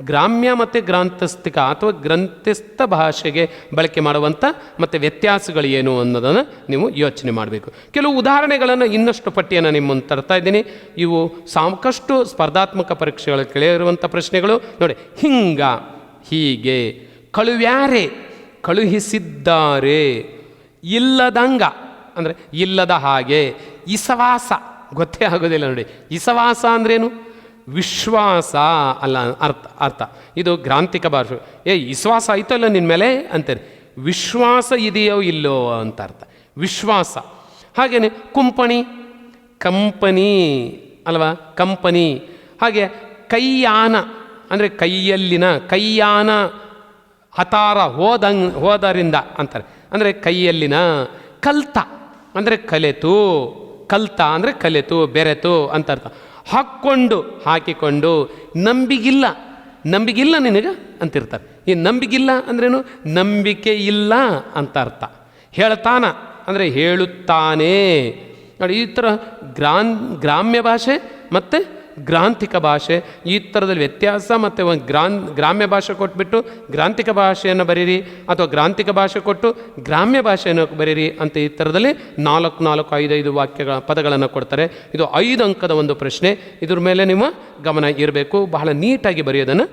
ಗ್ರಾಮ್ಯ ಮತ್ತು ಗ್ರಾಂಥಸ್ಥಿಕ ಅಥವಾ ಗ್ರಂಥಸ್ಥ ಭಾಷೆಗೆ ಬಳಕೆ ಮಾಡುವಂಥ ಮತ್ತು ವ್ಯತ್ಯಾಸಗಳು ಏನು ಅನ್ನೋದನ್ನು ನೀವು ಯೋಚನೆ ಮಾಡಬೇಕು. ಕೆಲವು ಉದಾಹರಣೆಗಳನ್ನು, ಇನ್ನಷ್ಟು ಪಟ್ಟಿಯನ್ನು ನಿಮ್ಮ ಮುಂದೆ ತರ್ತಾ ಇದ್ದೀನಿ. ಇವು ಸಾಕಷ್ಟು ಸ್ಪರ್ಧಾತ್ಮಕ ಪರೀಕ್ಷೆಗಳು ಕೇಳಿರುವಂಥ ಪ್ರಶ್ನೆಗಳು ನೋಡಿ. ಹಿಂಗ, ಹೀಗೆ. ಕಳುವ್ಯಾರೆ, ಕಳುಹಿಸಿದ್ದಾರೆ. ಇಲ್ಲದಂಗ ಅಂದರೆ ಇಲ್ಲದ ಹಾಗೆ. ಇಸವಾಸ, ಗೊತ್ತೇ ಆಗೋದಿಲ್ಲ ನೋಡಿ. ಇಸವಾಸ ಅಂದ್ರೇನು? ವಿಶ್ವಾಸ ಅಲ್ಲ ಅರ್ಥ. ಇದು ಗ್ರಾಂಥಿಕ ಭಾಷೆ. ವಿಶ್ವಾಸ ಆಯ್ತಲ್ಲ ನಿನ್ನ ಮೇಲೆ ಅಂತಾರೆ. ವಿಶ್ವಾಸ ಇದೆಯೋ ಇಲ್ಲೋ ಅಂತ ಅರ್ಥ, ವಿಶ್ವಾಸ. ಹಾಗೆಯೇ ಕುಂಪಣಿ, ಕಂಪನಿ ಅಲ್ವಾ, ಕಂಪನಿ. ಹಾಗೆ ಕೈಯಾನ ಅಂದರೆ ಕೈಯಲ್ಲಿನ, ಕೈಯಾನ ಹತಾರ ಹೋದರಿಂದ ಅಂತಾರೆ, ಅಂದರೆ ಕೈಯಲ್ಲಿನ. ಕಲ್ತ ಅಂದರೆ ಕಲೆತು, ಕಲ್ತ ಅಂದರೆ ಕಲೆತು, ಬೆರೆತು ಅಂತ ಅರ್ಥ. ಹಾಕ್ಕೊಂಡು, ಹಾಕಿಕೊಂಡು. ನಂಬಿಗಿಲ್ಲ, ನಂಬಿಗಿಲ್ಲ ನಿನಗೆ ಅಂತಿರ್ತಾರೆ. ಈ ನಂಬಿಗಿಲ್ಲ ಅಂದ್ರೇನು? ನಂಬಿಕೆ ಇಲ್ಲ ಅಂತ ಅರ್ಥ. ಹೇಳ್ತಾನ ಅಂದರೆ ಹೇಳುತ್ತಾನೆ ನೋಡಿ. ಈ ಥರ ಗ್ರಾಮ್ಯ ಭಾಷೆ ಮತ್ತು ಗ್ರಾಂಥಿಕ ಭಾಷೆ, ಈ ಥರದಲ್ಲಿ ವ್ಯತ್ಯಾಸ. ಮತ್ತು ಒಂದು ಗ್ರಾಮ್ಯ ಭಾಷೆ ಕೊಟ್ಬಿಟ್ಟು ಗ್ರಾಂಥಿಕ ಭಾಷೆಯನ್ನು ಬರೀರಿ, ಅಥವಾ ಗ್ರಾಂಥಿಕ ಭಾಷೆ ಕೊಟ್ಟು ಗ್ರಾಮ್ಯ ಭಾಷೆಯನ್ನು ಬರೀರಿ ಅಂತ ಈ ಥರದಲ್ಲಿ 4, 5 ವಾಕ್ಯಗಳ ಪದಗಳನ್ನು ಕೊಡ್ತಾರೆ. ಇದು 5 ಅಂಕದ ಒಂದು ಪ್ರಶ್ನೆ. ಇದ್ರ ಮೇಲೆ ನಿಮ್ಮ ಗಮನ ಇರಬೇಕು. ಬಹಳ ನೀಟಾಗಿ ಬರೆಯೋದನ್ನು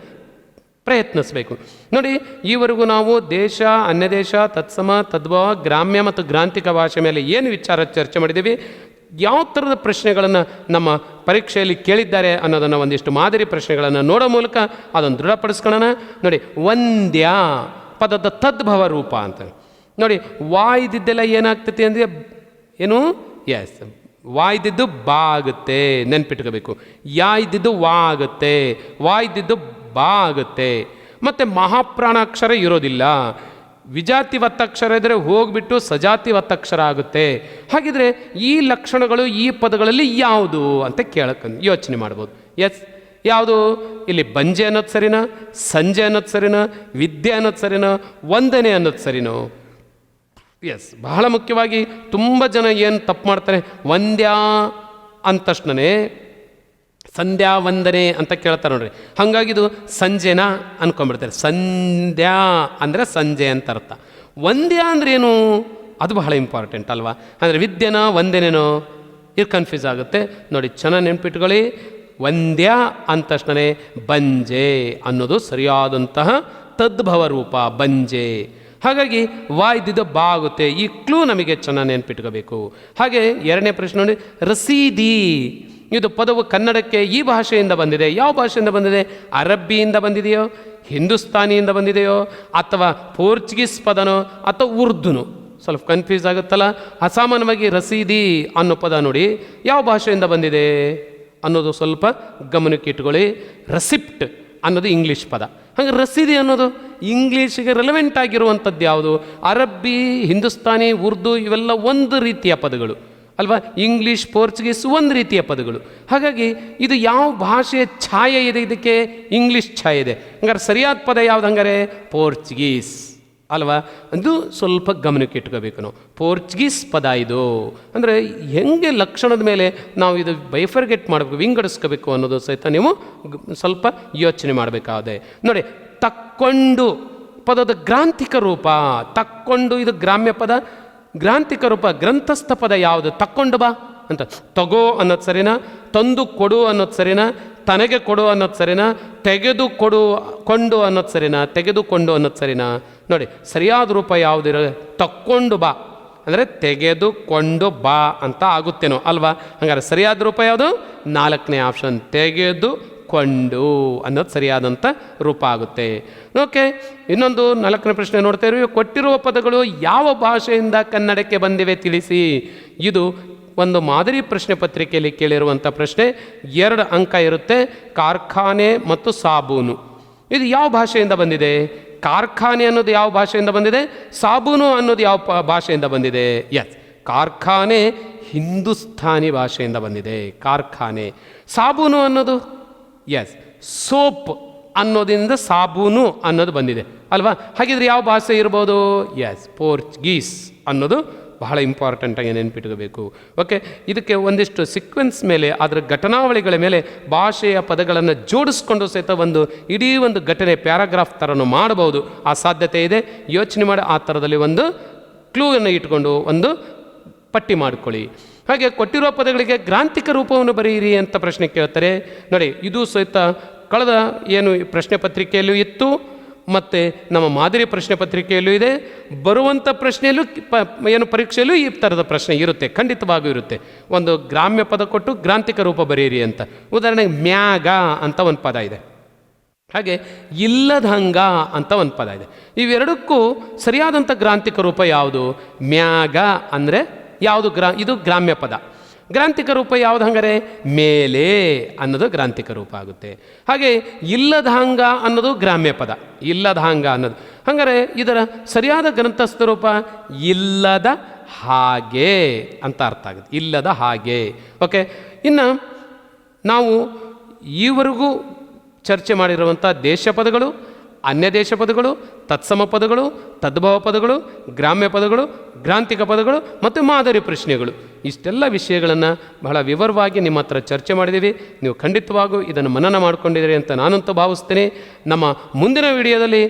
ಪ್ರಯತ್ನಿಸಬೇಕು. ನೋಡಿ, ಈವರೆಗೂ ನಾವು ದೇಶ, ಅನ್ಯದೇಶ, ತತ್ಸಮ, ತದ್ಭವ, ಗ್ರಾಮ್ಯ ಮತ್ತು ಗ್ರಾಂಥಿಕ ಭಾಷೆ ಮೇಲೆ ಏನು ವಿಚಾರ ಚರ್ಚೆ ಮಾಡಿದ್ದೀವಿ, ಯಾವ ಥರದ ಪ್ರಶ್ನೆಗಳನ್ನು ನಮ್ಮ ಪರೀಕ್ಷೆಯಲ್ಲಿ ಕೇಳಿದ್ದಾರೆ ಅನ್ನೋದನ್ನು ಒಂದಿಷ್ಟು ಮಾದರಿ ಪ್ರಶ್ನೆಗಳನ್ನು ನೋಡೋ ಮೂಲಕ ಅದನ್ನು ದೃಢಪಡಿಸ್ಕೊಳ್ಳೋಣ. ನೋಡಿ, ವಂದ್ಯ ಪದದ ತದ್ಭವ ರೂಪ ಅಂತ ನೋಡಿ. ವಾ ಇದ್ದಿದ್ದೆಲ್ಲ ಏನಾಗ್ತೈತಿ ಅಂದರೆ ಏನು? ಎಸ್, ವಾ ಇದ್ದಿದ್ದು ಬಾ ಆಗುತ್ತೆ, ನೆನ್ಪಿಟ್ಕೋಬೇಕು. ಯಾ ಇದ್ದಿದ್ದು ವಾ ಆಗುತ್ತೆ, ವಾ ಇದ್ದಿದ್ದು ಬಾ ಆಗುತ್ತೆ. ಮತ್ತು ಮಹಾಪ್ರಾಣಾಕ್ಷರ ಇರೋದಿಲ್ಲ. ವಿಜಾತಿ ಒತ್ತಕ್ಷರ ಇದ್ದರೆ ಹೋಗ್ಬಿಟ್ಟು ಸಜಾತಿ ಒತ್ತಕ್ಷರ ಆಗುತ್ತೆ. ಹಾಗಿದ್ರೆ ಈ ಲಕ್ಷಣಗಳು ಈ ಪದಗಳಲ್ಲಿ ಯಾವುದು ಅಂತ ಯೋಚನೆ ಮಾಡ್ಬೋದು. ಎಸ್, ಯಾವುದು? ಇಲ್ಲಿ ಬಂಜೆ ಅನ್ನೋದು ಸರಿನಾ, ಸಂಜೆ ಅನ್ನೋದು ಸರಿನಾ, ವಿದ್ಯೆ ಅನ್ನೋದು ಸರಿನಾ, ವಂದನೆ ಅನ್ನೋದು ಸರಿನೋ? ಎಸ್, ಬಹಳ ಮುಖ್ಯವಾಗಿ ತುಂಬ ಜನ ಏನು ತಪ್ಪು ಮಾಡ್ತಾರೆ, ವಂದ್ಯ ಅಂದ ತಕ್ಷಣವೇ ಸಂಧ್ಯಾ ವಂದನೆ ಅಂತ ಕೇಳ್ತಾರೆ ನೋಡ್ರಿ. ಹಾಗಾಗಿದು ಸಂಜೆನ ಅನ್ಕೊಂಡ್ಬಿಡ್ತಾರೆ. ಸಂಧ್ಯಾ ಅಂದರೆ ಸಂಜೆ ಅಂತ ಅರ್ಥ. ವಂದ್ಯ ಅಂದ್ರೇನು? ಅದು ಬಹಳ ಇಂಪಾರ್ಟೆಂಟ್ ಅಲ್ವಾ. ಅಂದರೆ ವಿದ್ಯೆನೋ ವಂದನೆನೋ ಇದು ಕನ್ಫ್ಯೂಸ್ ಆಗುತ್ತೆ ನೋಡಿ. ಚೆನ್ನಾಗಿ ನೆನ್ಪಿಟ್ಕೊಳ್ಳಿ. ವಂದ್ಯ ಅಂದ ತಕ್ಷಣವೇ ಬಂಜೆ ಅನ್ನೋದು ಸರಿಯಾದಂತಹ ತದ್ಭವ ರೂಪ, ಬಂಜೆ. ಹಾಗಾಗಿ ವಾ ಇದ್ದಿದ್ದು ಬಾ ಆಗುತ್ತೆ. ಈ ಕ್ಲೂ ನಮಗೆ ಚೆನ್ನಾಗಿ ನೆನ್ಪಿಟ್ಕೋಬೇಕು. ಹಾಗೆ ಎರಡನೇ ಪ್ರಶ್ನೆ ನೋಡಿ, ರಸೀದಿ. ಇದು ಪದವು ಕನ್ನಡಕ್ಕೆ ಈ ಭಾಷೆಯಿಂದ ಬಂದಿದೆ. ಯಾವ ಭಾಷೆಯಿಂದ ಬಂದಿದೆ? ಅರಬ್ಬಿಯಿಂದ ಬಂದಿದೆಯೋ, ಹಿಂದೂಸ್ತಾನಿಯಿಂದ ಬಂದಿದೆಯೋ, ಅಥವಾ ಪೋರ್ಚುಗೀಸ್ ಪದನೋ, ಅಥವಾ ಉರ್ದುನೋ? ಸ್ವಲ್ಪ ಕನ್ಫ್ಯೂಸ್ ಆಗುತ್ತಲ್ಲ. ಅಸಾಮಾನ್ಯವಾಗಿ ರಸೀದಿ ಅನ್ನೋ ಪದ ನೋಡಿ ಯಾವ ಭಾಷೆಯಿಂದ ಬಂದಿದೆ ಅನ್ನೋದು ಸ್ವಲ್ಪ ಗಮನಕ್ಕೆ ಇಟ್ಕೊಳ್ಳಿ. ರೆಸಿಪ್ಟ್ ಅನ್ನೋದು ಇಂಗ್ಲೀಷ್ ಪದ. ಹಾಗೆ ರಸೀದಿ ಅನ್ನೋದು ಇಂಗ್ಲೀಷಿಗೆ ರೆಲೆವೆಂಟ್ ಆಗಿರುವಂಥದ್ದು ಯಾವುದು? ಅರಬ್ಬಿ, ಹಿಂದೂಸ್ತಾನಿ, ಉರ್ದು ಇವೆಲ್ಲ ಒಂದು ರೀತಿಯ ಪದಗಳು ಅಲ್ವಾ. ಇಂಗ್ಲೀಷ್, ಪೋರ್ಚುಗೀಸ್ ಒಂದು ರೀತಿಯ ಪದಗಳು. ಹಾಗಾಗಿ ಇದು ಯಾವ ಭಾಷೆಯ ಛಾಯೆ ಇದೆ? ಇದಕ್ಕೆ ಇಂಗ್ಲೀಷ್ ಛಾಯೆ ಇದೆ. ಹಂಗಾರೆ ಸರಿಯಾದ ಪದ ಯಾವ್ದು? ಹಂಗಾರೆ ಪೋರ್ಚುಗೀಸ್ ಅಲ್ವಾ. ಅದು ಸ್ವಲ್ಪ ಗಮನಕ್ಕೆ ಇಟ್ಕೋಬೇಕು ನಾವು. ಪೋರ್ಚುಗೀಸ್ ಪದ ಇದು. ಅಂದರೆ ಹೆಂಗೆ ಲಕ್ಷಣದ ಮೇಲೆ ನಾವು ಇದು ಬೈಫರ್ಗೆಟ್ ಮಾಡಬೇಕು, ವಿಂಗಡಿಸ್ಕೋಬೇಕು ಅನ್ನೋದು ಸಹಿತ ನೀವು ಸ್ವಲ್ಪ ಯೋಚನೆ ಮಾಡಬೇಕಾದೆ ನೋಡಿ. ತಕ್ಕೊಂಡು ಪದದ ಗ್ರಾಂಥಿಕ ರೂಪ. ತಕ್ಕೊಂಡು ಇದು ಗ್ರಾಮ್ಯ ಪದ. ಗ್ರಾಂಥಿಕ ರೂಪ ಗ್ರಂಥಸ್ಥ ಪದ ಯಾವುದು? ತಕ್ಕೊಂಡು ಬಾ ಅಂತ. ತಗೋ ಅನ್ನೋದು ಸರಿನಾ? ತಂದು ಕೊಡು ಅನ್ನೋದು ಸರಿನಾ? ತನಗೆ ಕೊಡು ಅನ್ನೋದು ಸರಿನಾ? ತೆಗೆದು ಕೊಡು ಕೊಂಡು ಅನ್ನೋದು ಸರಿನಾ? ತೆಗೆದುಕೊಂಡು ಅನ್ನೋದು ಸರಿನಾ? ನೋಡಿ, ಸರಿಯಾದ ರೂಪ ಯಾವುದಿರೋ? ತಕ್ಕೊಂಡು ಬಾ ಅಂದರೆ ತೆಗೆದುಕೊಂಡು ಬಾ ಅಂತ ಆಗುತ್ತೇನೋ ಅಲ್ವಾ. ಹಂಗಾರೆ ಸರಿಯಾದ ರೂಪ ಯಾವುದು? 4ನೇ ಆಪ್ಷನ್, ತೆಗೆದುಕೊಂಡು ಅನ್ನೋದು ಸರಿಯಾದಂಥ ರೂಪ ಆಗುತ್ತೆ. ಓಕೆ, ಇನ್ನೊಂದು 4ನೇ ಪ್ರಶ್ನೆ ನೋಡ್ತಾ ಇರುವೆ. ಕೊಟ್ಟಿರುವ ಪದಗಳು ಯಾವ ಭಾಷೆಯಿಂದ ಕನ್ನಡಕ್ಕೆ ಬಂದಿವೆ ತಿಳಿಸಿ. ಇದು ಒಂದು ಮಾದರಿ ಪ್ರಶ್ನೆ ಪತ್ರಿಕೆಯಲ್ಲಿ ಕೇಳಿರುವಂಥ ಪ್ರಶ್ನೆ. 2 ಅಂಕ ಇರುತ್ತೆ. ಕಾರ್ಖಾನೆ ಮತ್ತು ಸಾಬೂನು ಇದು ಯಾವ ಭಾಷೆಯಿಂದ ಬಂದಿದೆ? ಕಾರ್ಖಾನೆ ಅನ್ನೋದು ಯಾವ ಭಾಷೆಯಿಂದ ಬಂದಿದೆ? ಸಾಬೂನು ಅನ್ನೋದು ಯಾವ ಭಾಷೆಯಿಂದ ಬಂದಿದೆ? ಎಸ್, ಕಾರ್ಖಾನೆ ಹಿಂದೂಸ್ಥಾನಿ ಭಾಷೆಯಿಂದ ಬಂದಿದೆ. ಕಾರ್ಖಾನೆ. ಸಾಬೂನು ಅನ್ನೋದು ಎಸ್, ಸೋಪ್ ಅನ್ನೋದ್ರಿಂದ ಸಾಬೂನು ಅನ್ನೋದು ಬಂದಿದೆ ಅಲ್ವಾ? ಹಾಗಿದ್ರೆ ಯಾವ ಭಾಷೆ ಇರ್ಬೋದು? ಎಸ್, ಪೋರ್ಚುಗೀಸ್ ಅನ್ನೋದು ಬಹಳ ಇಂಪಾರ್ಟೆಂಟಾಗಿ ನೆನಪಿಟ್ಕೋಬೇಕು. ಓಕೆ, ಇದಕ್ಕೆ ಒಂದಿಷ್ಟು ಸೀಕ್ವೆನ್ಸ್ ಮೇಲೆ, ಅದರ ಘಟನಾವಳಿಗಳ ಮೇಲೆ ಭಾಷೆಯ ಪದಗಳನ್ನು ಜೋಡಿಸ್ಕೊಂಡು ಸಹಿತ ಇಡೀ ಒಂದು ಘಟನೆ ಪ್ಯಾರಾಗ್ರಾಫ್ ಥರನೂ ಮಾಡಬಹುದು. ಆ ಸಾಧ್ಯತೆ ಇದೆ. ಯೋಚನೆ ಮಾಡಿ ಆ ಥರದಲ್ಲಿ ಒಂದು ಕ್ಲೂವನ್ನು ಇಟ್ಕೊಂಡು ಒಂದು ಪಟ್ಟಿ ಮಾಡಿಕೊಳ್ಳಿ. ಹಾಗೆ ಕೊಟ್ಟಿರುವ ಪದಗಳಿಗೆ ಗ್ರಾಂಥಿಕ ರೂಪವನ್ನು ಬರೆಯಿರಿ ಅಂತ ಪ್ರಶ್ನೆ ಕೇಳ್ತಾರೆ. ನೋಡಿ, ಇದು ಸಹಿತ ಕಳೆದ ಏನು ಪ್ರಶ್ನೆ ಪತ್ರಿಕೆಯಲ್ಲೂ ಇತ್ತು ಮತ್ತು ನಮ್ಮ ಮಾದರಿ ಪ್ರಶ್ನೆ ಪತ್ರಿಕೆಯಲ್ಲೂ ಇದೆ. ಬರುವಂಥ ಪ್ರಶ್ನೆಯಲ್ಲೂ ಏನು ಪರೀಕ್ಷೆಯಲ್ಲೂ ಈ ಥರದ ಪ್ರಶ್ನೆ ಇರುತ್ತೆ, ಖಂಡಿತವಾಗೂ ಇರುತ್ತೆ. ಒಂದು ಗ್ರಾಮ್ಯ ಪದ ಕೊಟ್ಟು ಗ್ರಾಂಥಿಕ ರೂಪ ಬರೆಯಿರಿ ಅಂತ. ಉದಾಹರಣೆಗೆ ಮ್ಯಾಗ ಅಂತ ಒಂದು ಪದ ಇದೆ, ಹಾಗೆ ಇಲ್ಲದಂಗ ಅಂತ ಒಂದು ಪದ ಇದೆ. ಇವೆರಡಕ್ಕೂ ಸರಿಯಾದಂಥ ಗ್ರಾಂಥಿಕ ರೂಪ ಯಾವುದು? ಮ್ಯಾಗ ಅಂದರೆ ಯಾವುದು? ಇದು ಗ್ರಾಮ್ಯ ಪದ. ಗ್ರಾಂಥಿಕ ರೂಪ ಯಾವುದು ಹಂಗಾರೆ? ಮೇಲೆ ಅನ್ನೋದು ಗ್ರಾಂಥಿಕ ರೂಪ ಆಗುತ್ತೆ. ಹಾಗೆ ಇಲ್ಲದಾಂಗ ಅನ್ನೋದು ಗ್ರಾಮ್ಯ ಪದ. ಇಲ್ಲದಾಂಗ ಅನ್ನೋದು ಹಂಗಾರೆ ಇದರ ಸರಿಯಾದ ಗ್ರಂಥಸ್ಥ ರೂಪ ಇಲ್ಲದ ಹಾಗೆ ಅಂತ ಅರ್ಥ ಆಗುತ್ತೆ. ಇಲ್ಲದ ಹಾಗೆ. ಓಕೆ, ಇನ್ನು ನಾವು ಈವರೆಗೂ ಚರ್ಚೆ ಮಾಡಿರುವಂಥ ದೇಶ ಪದಗಳು, ಅನ್ಯ ದೇಶ ಪದಗಳು, ತತ್ಸಮ ಪದಗಳು, ತದ್ಭವ ಪದಗಳು, ಗ್ರಾಮ್ಯ ಪದಗಳು, ಗ್ರಾಂಥಿಕ ಪದಗಳು ಮತ್ತು ಮಾದರಿ ಪ್ರಶ್ನೆಗಳು, ಇಷ್ಟೆಲ್ಲ ವಿಷಯಗಳನ್ನು ಬಹಳ ವಿವರವಾಗಿ ನಿಮ್ಮ ಹತ್ರ ಚರ್ಚೆ ಮಾಡಿದ್ದೀವಿ. ನೀವು ಖಂಡಿತವಾಗೂ ಇದನ್ನು ಮನನ ಮಾಡಿಕೊಂಡಿದ್ದೀರಿ ಅಂತ ನಾನಂತೂ ಭಾವಿಸ್ತೀನಿ. ನಮ್ಮ ಮುಂದಿನ ವಿಡಿಯೋದಲ್ಲಿ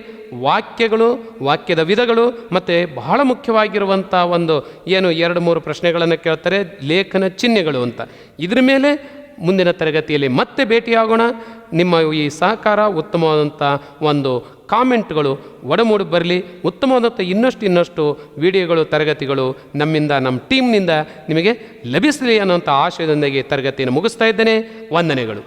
ವಾಕ್ಯಗಳು, ವಾಕ್ಯದ ವಿಧಗಳು ಮತ್ತು ಬಹಳ ಮುಖ್ಯವಾಗಿರುವಂಥ ಏನು 2-3 ಪ್ರಶ್ನೆಗಳನ್ನು ಕೇಳ್ತಾರೆ, ಲೇಖನ ಚಿಹ್ನೆಗಳು ಅಂತ. ಇದ್ರ ಮೇಲೆ ಮುಂದಿನ ತರಗತಿಯಲ್ಲಿ ಮತ್ತೆ ಭೇಟಿಯಾಗೋಣ. ನಿಮ್ಮ ಈ ಸಹಕಾರ, ಉತ್ತಮವಾದಂಥ ಕಾಮೆಂಟ್ಗಳು ಒಡಮೂಡಿ ಬರಲಿ. ಉತ್ತಮವಾದಂಥ ಇನ್ನಷ್ಟು ವಿಡಿಯೋಗಳು, ತರಗತಿಗಳು ನಮ್ಮಿಂದ, ನಮ್ಮ ಟೀಮ್ನಿಂದ ನಿಮಗೆ ಲಭಿಸಲಿ ಅನ್ನೋಂಥ ಆಶಯದೊಂದಿಗೆ ತರಗತಿಯನ್ನು ಮುಗಿಸ್ತಾ ಇದ್ದೇನೆ. ವಂದನೆಗಳು.